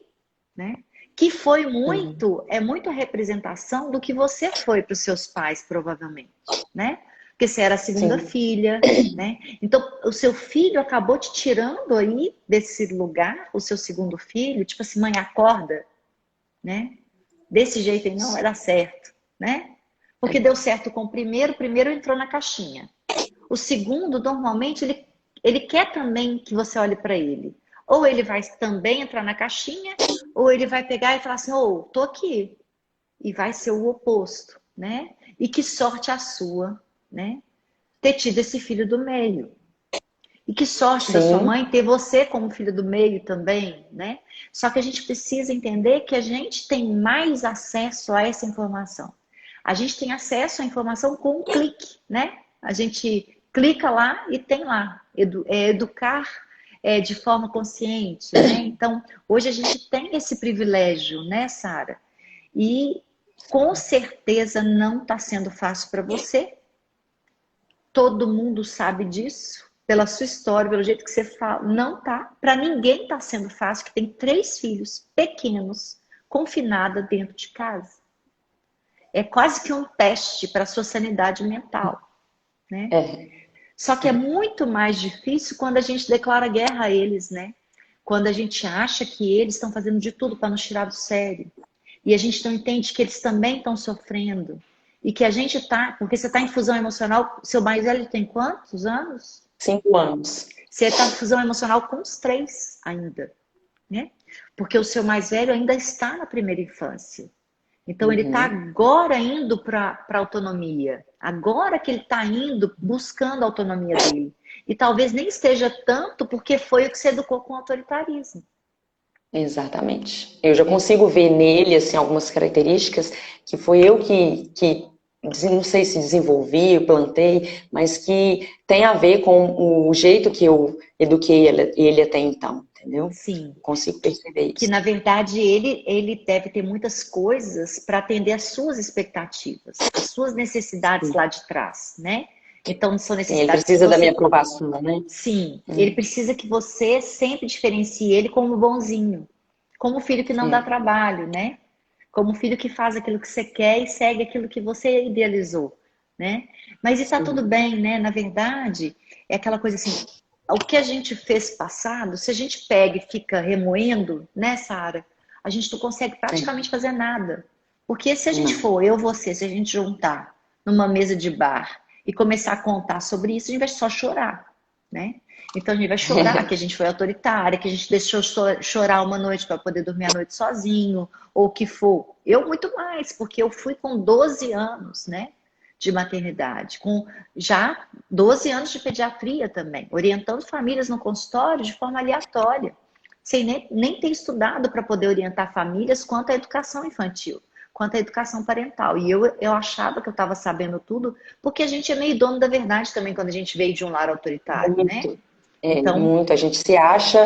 né? Que foi muito, é muito a representação do que você foi para os seus pais, provavelmente, né? Porque você era a segunda filha, né? Então, o seu filho acabou te tirando aí desse lugar, o seu segundo filho, tipo assim, mãe, acorda, né? Desse jeito aí não vai dar certo, né? Porque deu certo com o primeiro entrou na caixinha. O segundo, normalmente, ele quer também que você olhe para ele. Ou ele vai também entrar na caixinha, ou ele vai pegar e falar assim, tô aqui. E vai ser o oposto, né? E que sorte a sua, né? Ter tido esse filho do meio. E que sorte da sua mãe ter você como filho do meio também, né? Só que a gente precisa entender que a gente tem mais acesso a essa informação. A gente tem acesso à informação com um clique, né? A gente clica lá e tem lá. Educar de forma consciente, né? Então, hoje a gente tem esse privilégio, né, Sara? E com certeza não está sendo fácil para você. Todo mundo sabe disso. Pela sua história, pelo jeito que você fala, não tá. Para ninguém tá sendo fácil, que tem 3 filhos pequenos, confinada dentro de casa. É quase que um teste para a sua sanidade mental, né? Só que é muito mais difícil quando a gente declara guerra a eles, né? Quando a gente acha que eles estão fazendo de tudo para nos tirar do sério. E a gente não entende que eles também estão sofrendo. E que a gente tá, porque você está em fusão emocional, seu mais velho tem quantos anos? 5 anos. Você está em fusão emocional com os 3 ainda, né? Porque o seu mais velho ainda está na primeira infância. Então ele está agora indo para a autonomia. Agora que ele está indo, buscando a autonomia dele. E talvez nem esteja tanto porque foi o que você educou com o autoritarismo. Exatamente. Eu já consigo ver nele, assim, algumas características que foi eu que não sei se desenvolvi, plantei, mas que tem a ver com o jeito que eu eduquei ele até então, entendeu? Sim. Consigo perceber isso. Que, na verdade, ele deve ter muitas coisas para atender às suas expectativas, às suas necessidades lá de trás, né? Então, são necessidades. Ele precisa da minha aprovação, né? Sim, ele precisa que você sempre diferencie ele como bonzinho, como filho que não dá trabalho, né? Como filho que faz aquilo que você quer e segue aquilo que você idealizou, né? Mas isso tá tudo bem, né? Na verdade, é aquela coisa assim, o que a gente fez passado, se a gente pega e fica remoendo, né, Sara? A gente não consegue praticamente fazer nada. Porque se a gente for, você, se a gente juntar numa mesa de bar e começar a contar sobre isso, a gente vai só chorar, né? Então a gente vai chorar que a gente foi autoritária, que a gente deixou chorar uma noite para poder dormir a noite sozinho, ou o que for. Eu muito mais, porque eu fui com 12 anos, né, de maternidade, com já 12 anos de pediatria também, orientando famílias no consultório de forma aleatória, sem nem ter estudado para poder orientar famílias quanto à educação infantil. quanto à educação parental. E eu achava que eu estava sabendo tudo, porque a gente é meio dono da verdade também quando a gente veio de um lar autoritário, né? Muito, Então, muito. A gente se acha,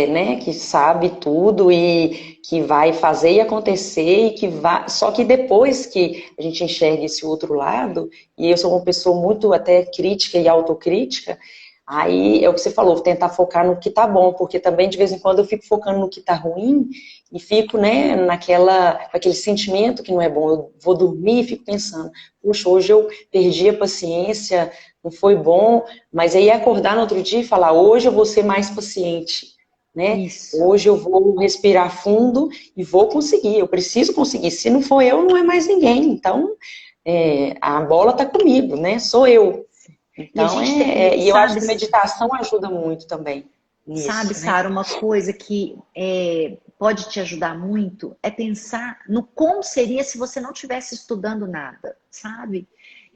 né, que sabe tudo e que vai fazer e acontecer e que vai. Só que depois que a gente enxerga esse outro lado, e eu sou uma pessoa muito até crítica e autocrítica, aí é o que você falou, tentar focar no que tá bom, porque também de vez em quando eu fico focando no que tá ruim e fico, né, aquele sentimento que não é bom. Eu vou dormir e fico pensando, puxa, hoje eu perdi a paciência, não foi bom, mas aí acordar no outro dia e falar, hoje eu vou ser mais paciente, né? isso. Hoje eu vou respirar fundo e vou conseguir, eu preciso conseguir. Se não for eu, não é mais ninguém. Então, a bola tá comigo, né? Sou eu. E a Então, gente tem, e eu acho sabe, que meditação ajuda muito também sabe, nisso, né? Sara, uma coisa que pode te ajudar muito é pensar no como seria se você não estivesse estudando nada, sabe?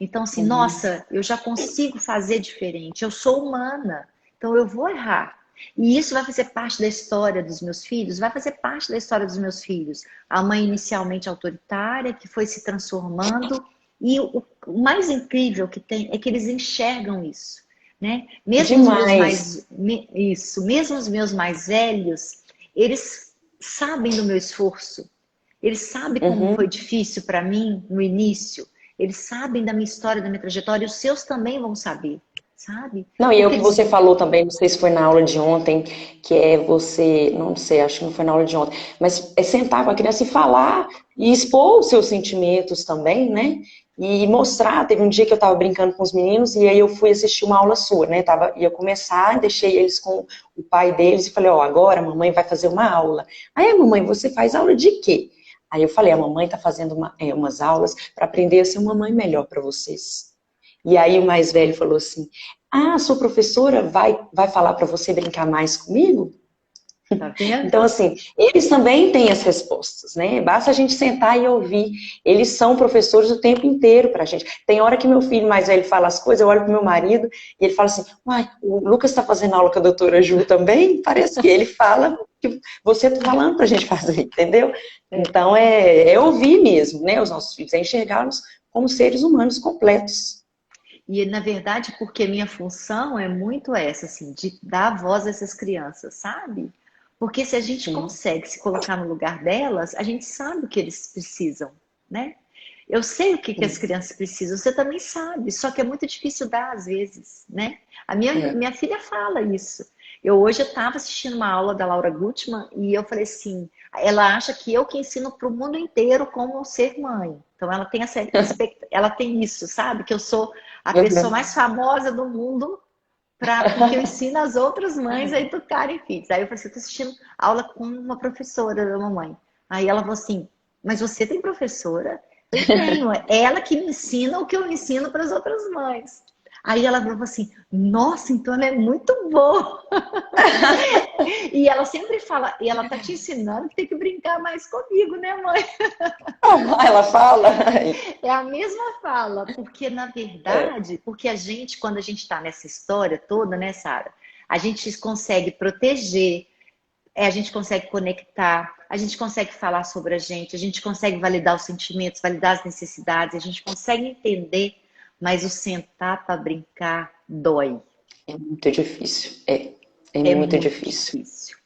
Então, assim, Uhum. nossa, eu já consigo fazer diferente, eu sou humana, então eu vou errar. E isso vai fazer parte da história dos meus filhos, vai fazer parte da história dos meus filhos. A mãe inicialmente autoritária, que foi se transformando, e o mais incrível que tem é que eles enxergam isso, né? Mesmo os meus Demais. mais isso, mesmo os meus mais velhos, eles sabem do meu esforço. Eles sabem como foi Uhum. difícil para mim no início. Eles sabem da minha história, da minha trajetória, e os seus também vão saber, sabe? Não, e é o Porque que você eles falou também, não sei se foi na aula de ontem, que é você, não sei, acho que não foi na aula de ontem, mas é sentar com a criança e falar e expor os seus sentimentos também, né? E mostrar. Teve um dia que eu estava brincando com os meninos e aí eu fui assistir uma aula sua, né? Ia começar, deixei eles com o pai deles e falei, ó, agora a mamãe vai fazer uma aula. Aí, mamãe, você faz aula de quê? Aí eu falei, a mamãe está fazendo umas aulas para aprender a ser uma mãe melhor para vocês. E aí o mais velho falou assim, ah, sua professora vai falar para você brincar mais comigo? tá vendo? Então, assim, eles também têm as respostas, né? Basta a gente sentar e ouvir. Eles são professores o tempo inteiro pra gente. Tem hora que meu filho mais velho fala as coisas, eu olho pro meu marido e ele fala assim, uai, o Lucas está fazendo aula com a doutora Ju também? Parece que ele fala que você está falando pra gente fazer, entendeu? É. Então, é ouvir mesmo, né? Os nossos filhos, é enxergá-los como seres humanos completos. E na verdade, porque minha função é muito essa, assim, de dar voz a essas crianças, sabe? Porque se a gente Sim. consegue se colocar no lugar delas, a gente sabe o que eles precisam, né? Eu sei o que as crianças precisam, você também sabe, só que é muito difícil dar às vezes, né? A É. minha filha fala isso. Hoje eu estava assistindo uma aula da Laura Gutman e eu falei assim, ela acha que eu que ensino para o mundo inteiro como ser mãe. Então ela tem ela tem isso, sabe? Que eu sou a pessoa Uhum. mais famosa do mundo porque eu ensino as outras mães a educarem filhos. Aí eu falei assim, eu tô assistindo aula com uma professora da mamãe. Aí ela falou assim, mas você tem professora? Eu tenho, é ela que me ensina o que eu ensino para as outras mães. Aí ela falou assim, nossa, então ela é muito boa. E ela sempre fala, e ela tá te ensinando que tem que brincar mais comigo, né, mãe? Ela fala. É a mesma fala, porque na É. verdade, porque a gente, quando a gente está nessa história toda, né, Sara, a gente consegue proteger, a gente consegue conectar, a gente consegue falar sobre a gente consegue validar os sentimentos, validar as necessidades, a gente consegue entender, mas o sentar para brincar dói. É muito difícil. É É muito muito difícil. difícil.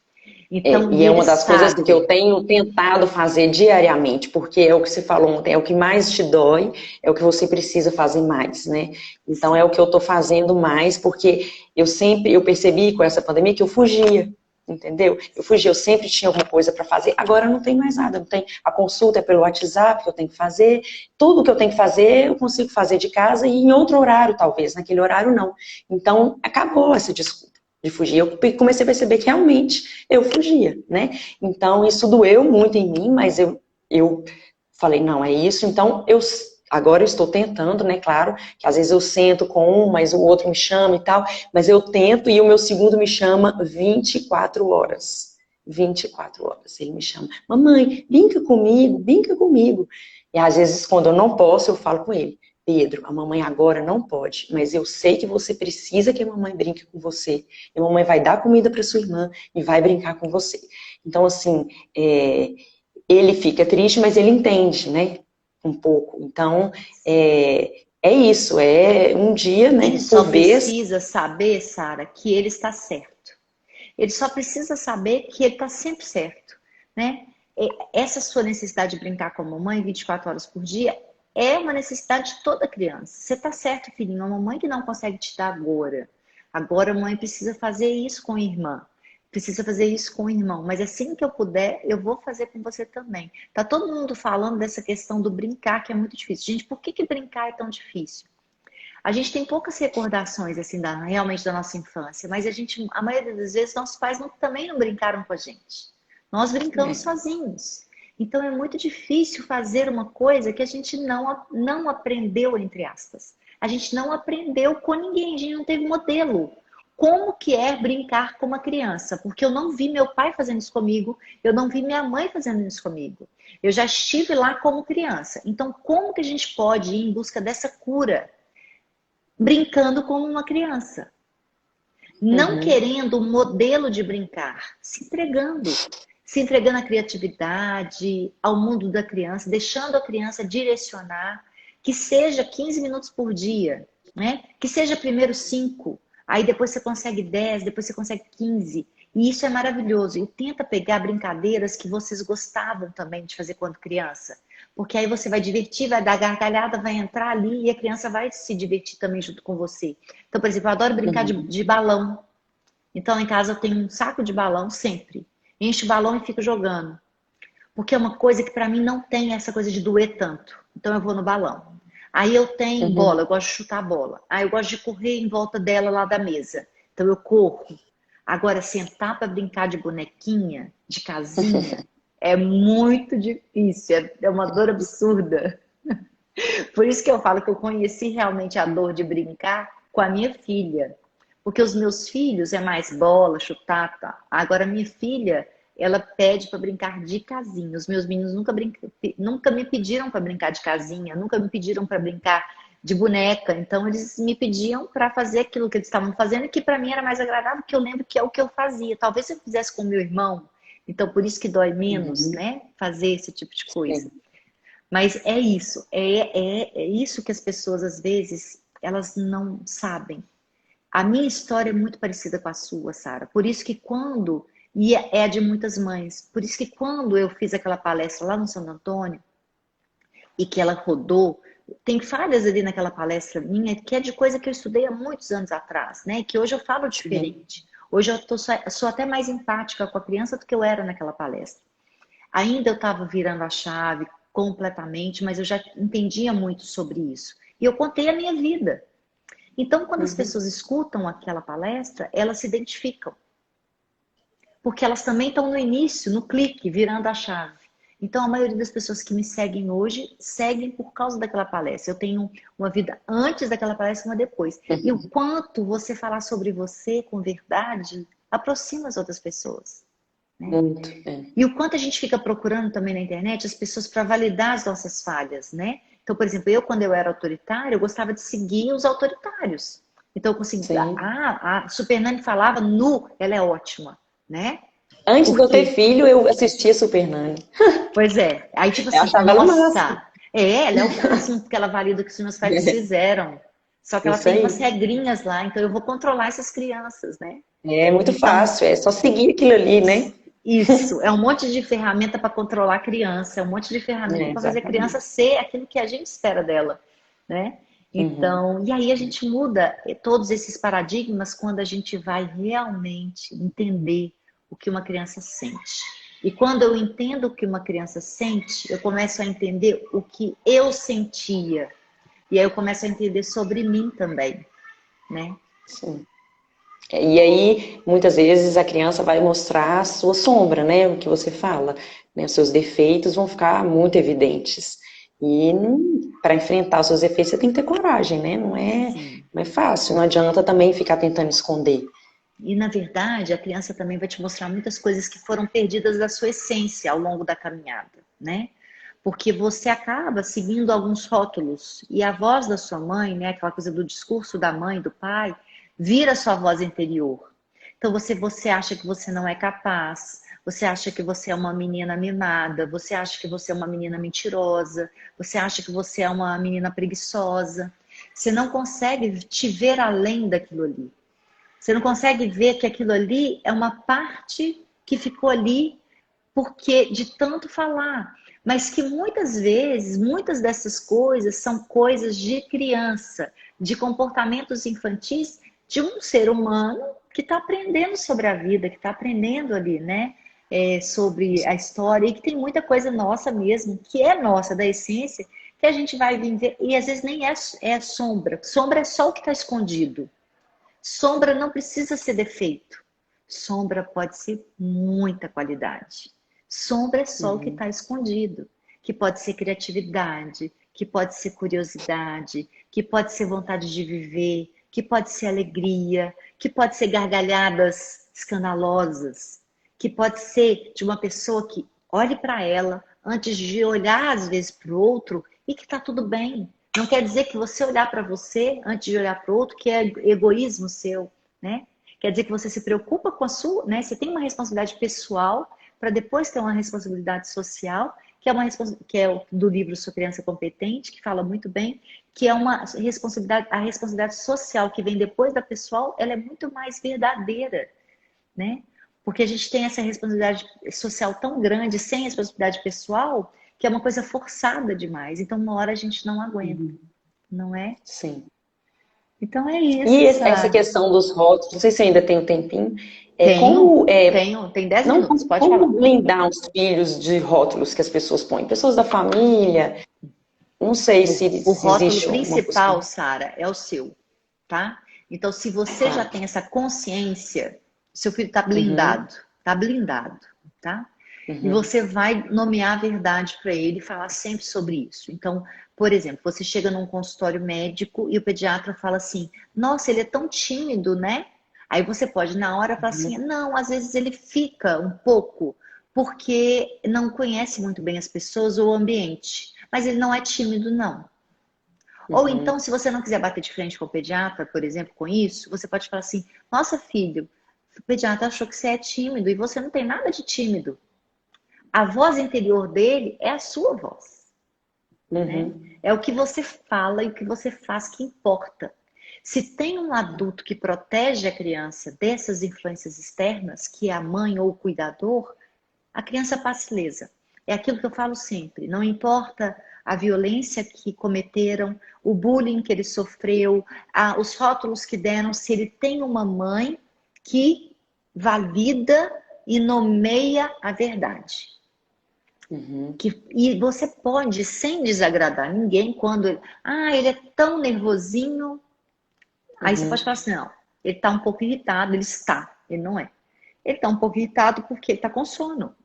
Então, E e é uma eles das coisas que eu sabem. tenho tentado fazer diariamente, porque é o que você falou ontem, é o que mais te dói, é o que você precisa fazer mais, né? Então é o que eu tô fazendo mais, porque eu percebi com essa pandemia que eu fugia, entendeu? Eu fugia, eu sempre tinha alguma coisa para fazer, agora não tem mais nada, não tem, a consulta é pelo WhatsApp que eu tenho que fazer, tudo que eu tenho que fazer eu consigo fazer de casa e em outro horário talvez, naquele horário não. Então acabou essa desculpa de fugir. Eu comecei a perceber que realmente eu fugia, né? Então isso doeu muito em mim, mas eu falei, não, é isso. Então agora eu estou tentando, né? Claro, que às vezes eu sento com um, mas o outro me chama e tal, mas eu tento e o meu segundo me chama 24 horas. 24 horas. Ele me chama, mamãe, brinca comigo, brinca comigo. E às vezes, quando eu não posso, eu falo com ele. Pedro, a mamãe agora não pode, mas eu sei que você precisa que a mamãe brinque com você. E a mamãe vai dar comida para sua irmã e vai brincar com você. Então, assim, ele fica triste, mas ele entende, né? Um pouco. Então, é isso, é um dia, né, Ele só por vez. precisa saber, Sara, que ele está certo. Ele só precisa saber que ele está sempre certo, né? Essa sua necessidade de brincar com a mamãe 24 horas por dia é uma necessidade de toda criança. Você está certo, filhinho, a mamãe que não consegue te dar agora. Agora a mãe precisa fazer isso com a irmã. Precisa fazer isso com o irmão. Mas assim que eu puder, eu vou fazer com você também. Tá todo mundo falando dessa questão do brincar, que é muito difícil. Gente, por que brincar é tão difícil? A gente tem poucas recordações, assim, realmente da nossa infância, mas a maioria das vezes, nossos pais também não brincaram com a gente. Nós brincamos sozinhos. Então é muito difícil fazer uma coisa que a gente não aprendeu, entre aspas. A gente não aprendeu com ninguém, a gente não teve modelo. Como que é brincar com uma criança? Porque eu não vi meu pai fazendo isso comigo, eu não vi minha mãe fazendo isso comigo. Eu já estive lá como criança. Então, como que a gente pode ir em busca dessa cura? Brincando como uma criança. Não querendo um modelo de brincar, se entregando à criatividade, ao mundo da criança, deixando a criança direcionar, que seja 15 minutos por dia, né? Que seja primeiro 5, aí depois você consegue 10, depois você consegue 15. E isso é maravilhoso. E tenta pegar brincadeiras que vocês gostavam também de fazer quando criança. Porque aí você vai divertir, vai dar gargalhada, vai entrar ali e a criança vai se divertir também junto com você. Então, por exemplo, eu adoro brincar de balão. Então, em casa eu tenho um saco de balão sempre. Encho o balão e fico jogando. Porque é uma coisa que pra mim não tem essa coisa de doer tanto. Então eu vou no balão. Aí eu tenho bola, eu gosto de chutar a bola. Aí eu gosto de correr em volta dela lá da mesa. Então eu corro. Agora, sentar para brincar de bonequinha, de casinha, é muito difícil. É uma dor absurda. Por isso que eu falo que eu conheci realmente a dor de brincar com a minha filha. Porque os meus filhos é mais bola, chutar, tá. Agora minha filha, ela pede para brincar de casinha. Os meus meninos nunca me pediram para brincar de casinha, nunca me pediram para brincar de boneca. Então eles me pediam para fazer aquilo que eles estavam fazendo, que para mim era mais agradável, porque eu lembro que é o que eu fazia. Talvez se eu fizesse com meu irmão, então por isso que dói menos, né? Fazer esse tipo de coisa. Mas é isso, é isso que as pessoas às vezes elas não sabem. A minha história é muito parecida com a sua, Sara. Por isso que e é a de muitas mães, por isso que quando eu fiz aquela palestra lá no Santo Antônio, e que ela rodou, tem falhas ali naquela palestra minha, que é de coisa que eu estudei há muitos anos atrás, né? Que hoje eu falo diferente. Hoje sou até mais empática com a criança do que eu era naquela palestra. Ainda eu estava virando a chave completamente, mas eu já entendia muito sobre isso. E eu contei a minha vida. Então, quando as pessoas escutam aquela palestra, elas se identificam. Porque elas também estão no início, no clique, virando a chave. Então, a maioria das pessoas que me seguem hoje, seguem por causa daquela palestra. Eu tenho uma vida antes daquela palestra e uma depois. E o quanto você falar sobre você com verdade, aproxima as outras pessoas. Né? Muito, E o quanto a gente fica procurando também na internet as pessoas para validar as nossas falhas, né? Então, por exemplo, quando eu era autoritária, eu gostava de seguir os autoritários. Então, eu conseguia... a Super Nani falava ela é ótima, né? Antes de eu ter filho, eu assistia Super Nani. Pois é. Aí, tipo assim, achava ela nossa... ela é o máximo, porque ela valida o que os meus pais fizeram. Só que ela tem umas regrinhas lá, então eu vou controlar essas crianças, né? É muito fácil, é só seguir aquilo ali, né? Isso, é um monte de ferramenta para controlar a criança, é um monte de ferramenta para fazer a criança ser aquilo que a gente espera dela, né? Então, e aí a gente muda todos esses paradigmas quando a gente vai realmente entender o que uma criança sente. E quando eu entendo o que uma criança sente, eu começo a entender o que eu sentia. E aí eu começo a entender sobre mim também, né? Sim. E aí, muitas vezes, a criança vai mostrar a sua sombra, né? O que você fala, né? Os seus defeitos vão ficar muito evidentes. E para enfrentar os seus defeitos, você tem que ter coragem, né? Não é fácil, não adianta também ficar tentando esconder. E, na verdade, a criança também vai te mostrar muitas coisas que foram perdidas da sua essência ao longo da caminhada, né? Porque você acaba seguindo alguns rótulos. E a voz da sua mãe, né? Aquela coisa do discurso da mãe, do pai, vira sua voz interior. Então você acha que você não é capaz, você acha que você é uma menina mimada, você acha que você é uma menina mentirosa, você acha que você é uma menina preguiçosa. Você não consegue te ver além daquilo ali. Você não consegue ver que aquilo ali é uma parte que ficou ali porque de tanto falar. Mas que muitas vezes, muitas dessas coisas são coisas de criança, de comportamentos infantis de um ser humano que está aprendendo sobre a vida, que está aprendendo ali, né? Sobre a história, e que tem muita coisa nossa mesmo, que é nossa, da essência, que a gente vai viver, e às vezes nem é sombra. Sombra é só o que está escondido. Sombra não precisa ser defeito. Sombra pode ser muita qualidade. Sombra é só o que está escondido, que pode ser criatividade, que pode ser curiosidade, que pode ser vontade de viver, que pode ser alegria, que pode ser gargalhadas escandalosas, que pode ser de uma pessoa que olhe para ela antes de olhar às vezes para o outro e que está tudo bem. Não quer dizer que você olhar para você antes de olhar para o outro, que é egoísmo seu, né? Quer dizer que você se preocupa com a sua, né? Você tem uma responsabilidade pessoal para depois ter uma responsabilidade social, que é do livro Sua Criança Competente, que fala muito bem, que é uma responsabilidade, a responsabilidade social que vem depois da pessoal, ela é muito mais verdadeira, né? Porque a gente tem essa responsabilidade social tão grande, sem responsabilidade pessoal, que é uma coisa forçada demais. Então, uma hora a gente não aguenta, não é? Sim. Então é isso, E essa Sara. questão dos rótulos, não sei se ainda tem um tempinho, Tem 10 não, minutos, pode como falar. blindar os filhos de rótulos que as pessoas põem? Pessoas da família, não sei se, O se rótulo existe alguma principal, possibilidade. Sara, é o seu, tá? Então, se você já Tá. tem essa consciência, seu filho Uhum, tá blindado, tá? E uhum, você vai nomear a verdade para ele e falar sempre sobre isso. Então, por exemplo, você chega num consultório médico e o pediatra fala assim: nossa, ele é tão tímido, né? Aí você pode, na hora, falar assim: uhum, não, às vezes ele fica um pouco, porque não conhece muito bem as pessoas ou o ambiente. Mas ele não é tímido, não. Ou então, uhum, se você não quiser bater de frente com o pediatra, por exemplo, com isso, você pode falar assim: nossa, filho, o pediatra achou que você é tímido e você não tem nada de tímido. A voz interior dele é a sua voz, né? uhum, É o que você fala e o que você faz que importa. Se tem um adulto que protege a criança dessas influências externas, que é a mãe ou o cuidador, a criança passa ilesa. É aquilo que eu falo sempre. Não importa a violência que cometeram, o bullying que ele sofreu, os rótulos que deram, se ele tem uma mãe que valida e nomeia a verdade. uhum, E você pode, sem desagradar ninguém, quando ele é tão nervosinho, aí você pode uhum, falar assim: não, ele está um pouco irritado, ele está, ele não é. Ele está um pouco irritado porque ele está com sono.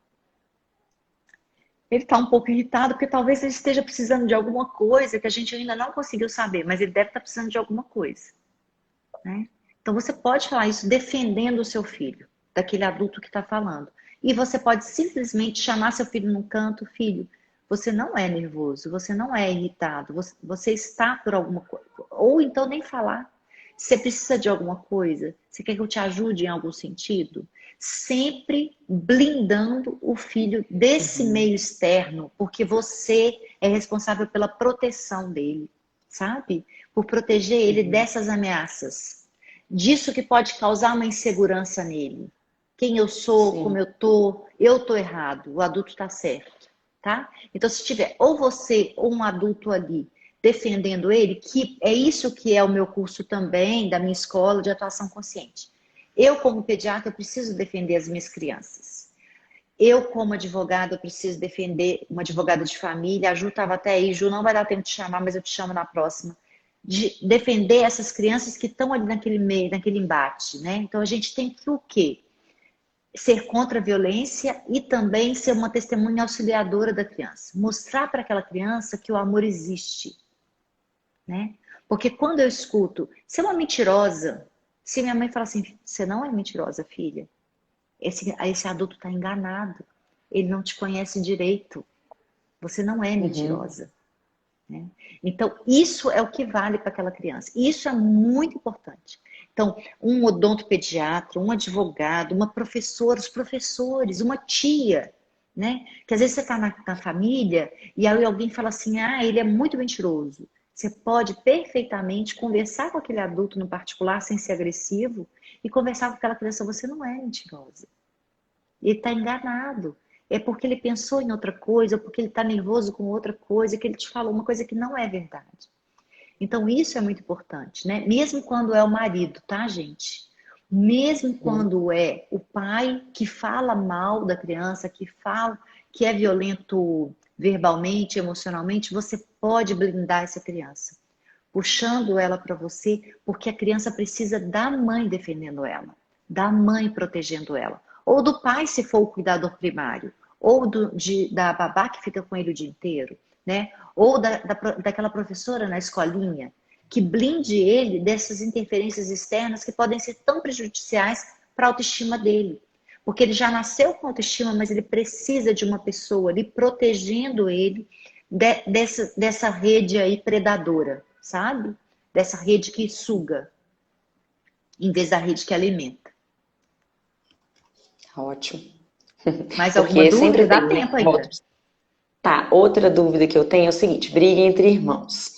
Ele está um pouco irritado porque talvez ele esteja precisando de alguma coisa que a gente ainda não conseguiu saber, mas ele deve estar precisando de alguma coisa, né? Então você pode falar isso defendendo o seu filho, daquele adulto que está falando. E você pode simplesmente chamar seu filho num canto: filho, você não é nervoso, você não é irritado, você está por alguma coisa. Ou então nem falar. Você precisa de alguma coisa? Você quer que eu te ajude em algum sentido? Sempre blindando o filho desse uhum, meio externo, porque você é responsável pela proteção dele, sabe? Por proteger ele uhum. dessas ameaças, disso que pode causar uma insegurança nele. Quem eu sou, como Sim. eu tô errado, o adulto tá certo, tá? Então, se tiver ou você ou um adulto ali defendendo ele, que é isso que é o meu curso também, da minha escola de atuação consciente. Eu, como pediatra, preciso defender as minhas crianças. Eu, como advogada, eu preciso defender uma advogada de família. A Ju estava até aí. Ju, não vai dar tempo de te chamar, mas eu te chamo na próxima. De defender essas crianças que estão ali naquele meio, naquele embate, né? Então, a gente tem que o quê? Ser contra a violência e também ser uma testemunha auxiliadora da criança. Mostrar para aquela criança que o amor existe, né? Porque quando eu escuto, você é uma mentirosa, se minha mãe fala assim: você não é mentirosa, filha, esse adulto está enganado, ele não te conhece direito, você não é Uhum, mentirosa, né? Então, isso é o que vale para aquela criança. Isso é muito importante. Então, um odontopediatra, um advogado, uma professora, os professores, uma tia, né? Que às vezes você está na família e aí alguém fala assim, ah, ele é muito mentiroso. Você pode perfeitamente conversar com aquele adulto no particular sem ser agressivo e conversar com aquela criança, você não é mentirosa. Ele está enganado. É porque ele pensou em outra coisa, ou porque ele está nervoso com outra coisa, que ele te falou uma coisa que não é verdade. Então, isso é muito importante, né? Mesmo quando é o marido, tá, gente? Mesmo quando é o pai que fala mal da criança, que fala que é violento verbalmente, emocionalmente, você pode blindar essa criança, puxando ela para você, porque a criança precisa da mãe defendendo ela, da mãe protegendo ela, ou do pai se for o cuidador primário, ou da babá que fica com ele o dia inteiro, né? Ou daquela professora na escolinha, que blinde ele dessas interferências externas que podem ser tão prejudiciais para a autoestima dele. Porque ele já nasceu com autoestima, mas ele precisa de uma pessoa ali protegendo ele dessa rede aí predadora, sabe? Dessa rede que suga, em vez da rede que alimenta. Ótimo. Mais alguma Porque dúvida? sempre Dá tem, tempo né? ainda. Tá, outra dúvida que eu tenho é o seguinte, briga entre irmãos.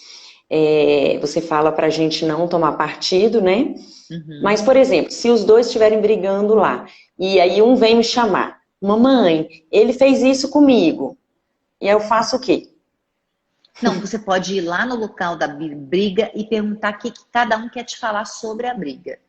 Você fala pra gente não tomar partido, né? Mas, por exemplo, se os dois estiverem brigando lá, e aí um vem me chamar, mamãe, ele fez isso comigo, e aí eu faço o quê? Não, você pode ir lá no local da briga e perguntar o que cada um quer te falar sobre a briga.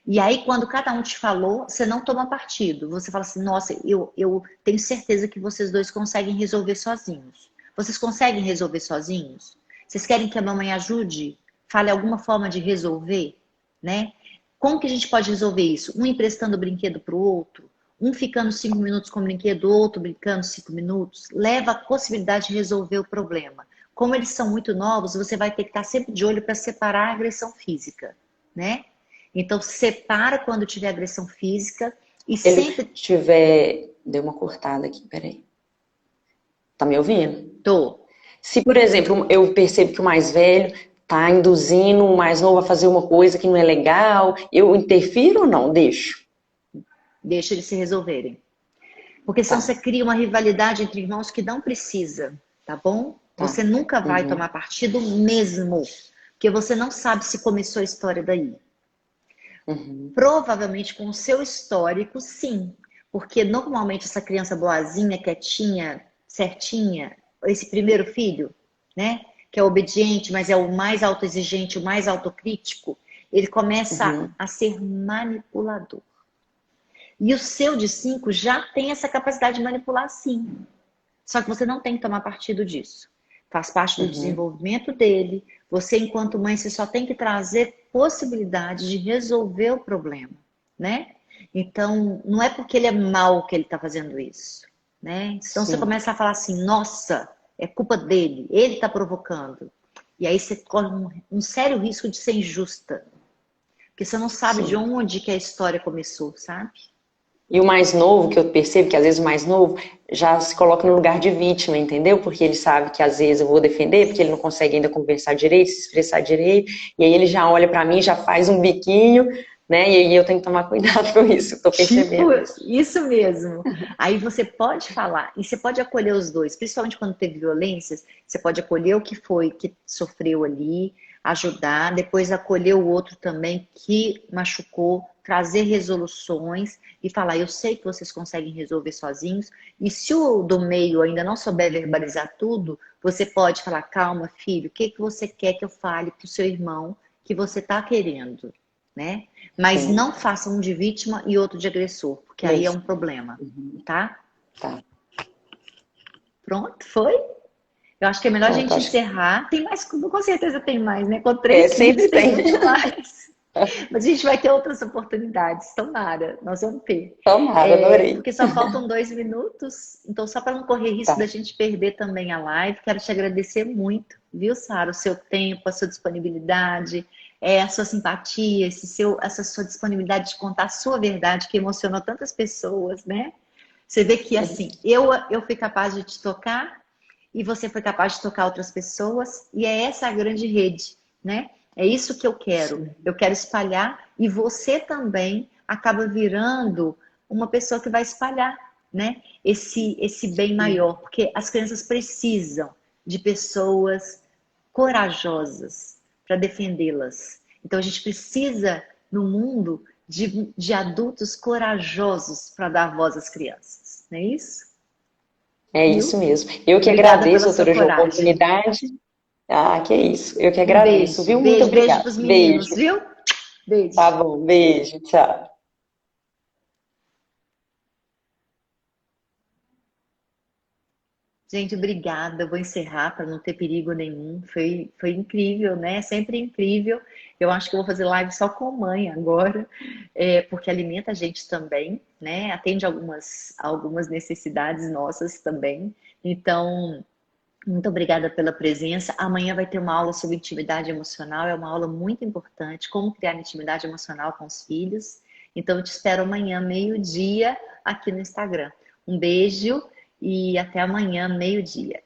E aí, quando cada um te falou, você não toma partido. Você fala assim, nossa, eu tenho certeza que vocês dois conseguem resolver sozinhos. Vocês conseguem resolver sozinhos? Vocês querem que a mamãe ajude? Fale alguma forma de resolver, né? Como que a gente pode resolver isso? Um emprestando o brinquedo para o outro, um ficando 5 minutos com o brinquedo, outro brincando 5 minutos. Leva a possibilidade de resolver o problema. Como eles são muito novos, você vai ter que estar sempre de olho para separar a agressão física, né? Então, separa quando tiver agressão física e Ele sempre... tiver... Deu uma cortada aqui, peraí. Tá me ouvindo? Tô. Se, por exemplo, eu percebo que o mais velho tá induzindo o mais novo a fazer uma coisa que não é legal, eu interfiro ou não? Deixo. Deixa eles se resolverem. Porque senão você cria uma rivalidade entre irmãos que não precisa, tá bom? Tá. Você nunca vai tomar partido mesmo, porque você não sabe se começou a história daí. Provavelmente com o seu histórico, sim. Porque normalmente essa criança boazinha, quietinha, certinha, esse primeiro filho, né? Que é obediente, mas é o mais autoexigente, o mais autocrítico, ele começa a ser manipulador. E o seu de 5 já tem essa capacidade de manipular, sim. Só que você não tem que tomar partido disso. Faz parte do desenvolvimento dele. Você, enquanto mãe, você só tem que trazer possibilidade de resolver o problema, né? Então, não é porque ele é mau que ele está fazendo isso, né? Então, você começa a falar assim, nossa, é culpa dele, ele está provocando. E aí você corre um sério risco de ser injusta. Porque você não sabe de onde que a história começou, sabe? E o mais novo, que eu percebo que às vezes o mais novo já se coloca no lugar de vítima, entendeu? Porque ele sabe que às vezes eu vou defender, porque ele não consegue ainda conversar direito, se expressar direito, e aí ele já olha pra mim, já faz um biquinho, né? E aí eu tenho que tomar cuidado com isso, tô percebendo. Tipo, isso mesmo. Aí você pode falar, e você pode acolher os dois, principalmente quando teve violências, você pode acolher o que foi, que sofreu ali, ajudar, depois acolher o outro também que machucou, trazer resoluções e falar, eu sei que vocês conseguem resolver sozinhos, e se o do meio ainda não souber verbalizar tudo, você pode falar, calma, filho, o que você quer que eu fale pro seu irmão que você tá querendo, né? Mas não faça um de vítima e outro de agressor, porque aí é um problema, tá? Tá. Pronto, foi? Eu acho que é melhor a Pronto, gente encerrar. Tem mais, com certeza tem mais, né? Com sempre tem tem. muito mais. Mas a gente vai ter outras oportunidades, tomara, nós vamos ter. Tomara, adorei. Porque só faltam 2 minutos, então só para não correr risco da gente perder também a live, quero te agradecer muito, viu, Sara? O seu tempo, a sua disponibilidade, a sua simpatia, essa sua disponibilidade de contar a sua verdade, que emocionou tantas pessoas, né? Você vê que, assim, eu fui capaz de te tocar e você foi capaz de tocar outras pessoas, e é essa a grande rede, né? É isso que eu quero. Eu quero espalhar e você também acaba virando uma pessoa que vai espalhar, né? Esse bem Sim. maior, porque as crianças precisam de pessoas corajosas para defendê-las. Então a gente precisa no mundo de adultos corajosos para dar voz às crianças, não é isso? É isso Viu? mesmo. Eu que Obrigada agradeço, pela sua doutora Ju, a coragem. oportunidade. Ah, que isso. Eu que Um agradeço, beijo, viu? Muito beijo, beijo obrigada. para os meninos, Beijo. viu? Tá Beijo. bom, beijo, tchau. Gente, obrigada. Eu vou encerrar para não ter perigo nenhum. Foi incrível, né? Sempre incrível. Eu acho que eu vou fazer live só com mãe agora, porque alimenta a gente também, né? Atende algumas necessidades nossas também. Então, muito obrigada pela presença. Amanhã vai ter uma aula sobre intimidade emocional. É uma aula muito importante, como criar intimidade emocional com os filhos. Então, eu te espero amanhã, meio-dia, aqui no Instagram. Um beijo e até amanhã, meio-dia.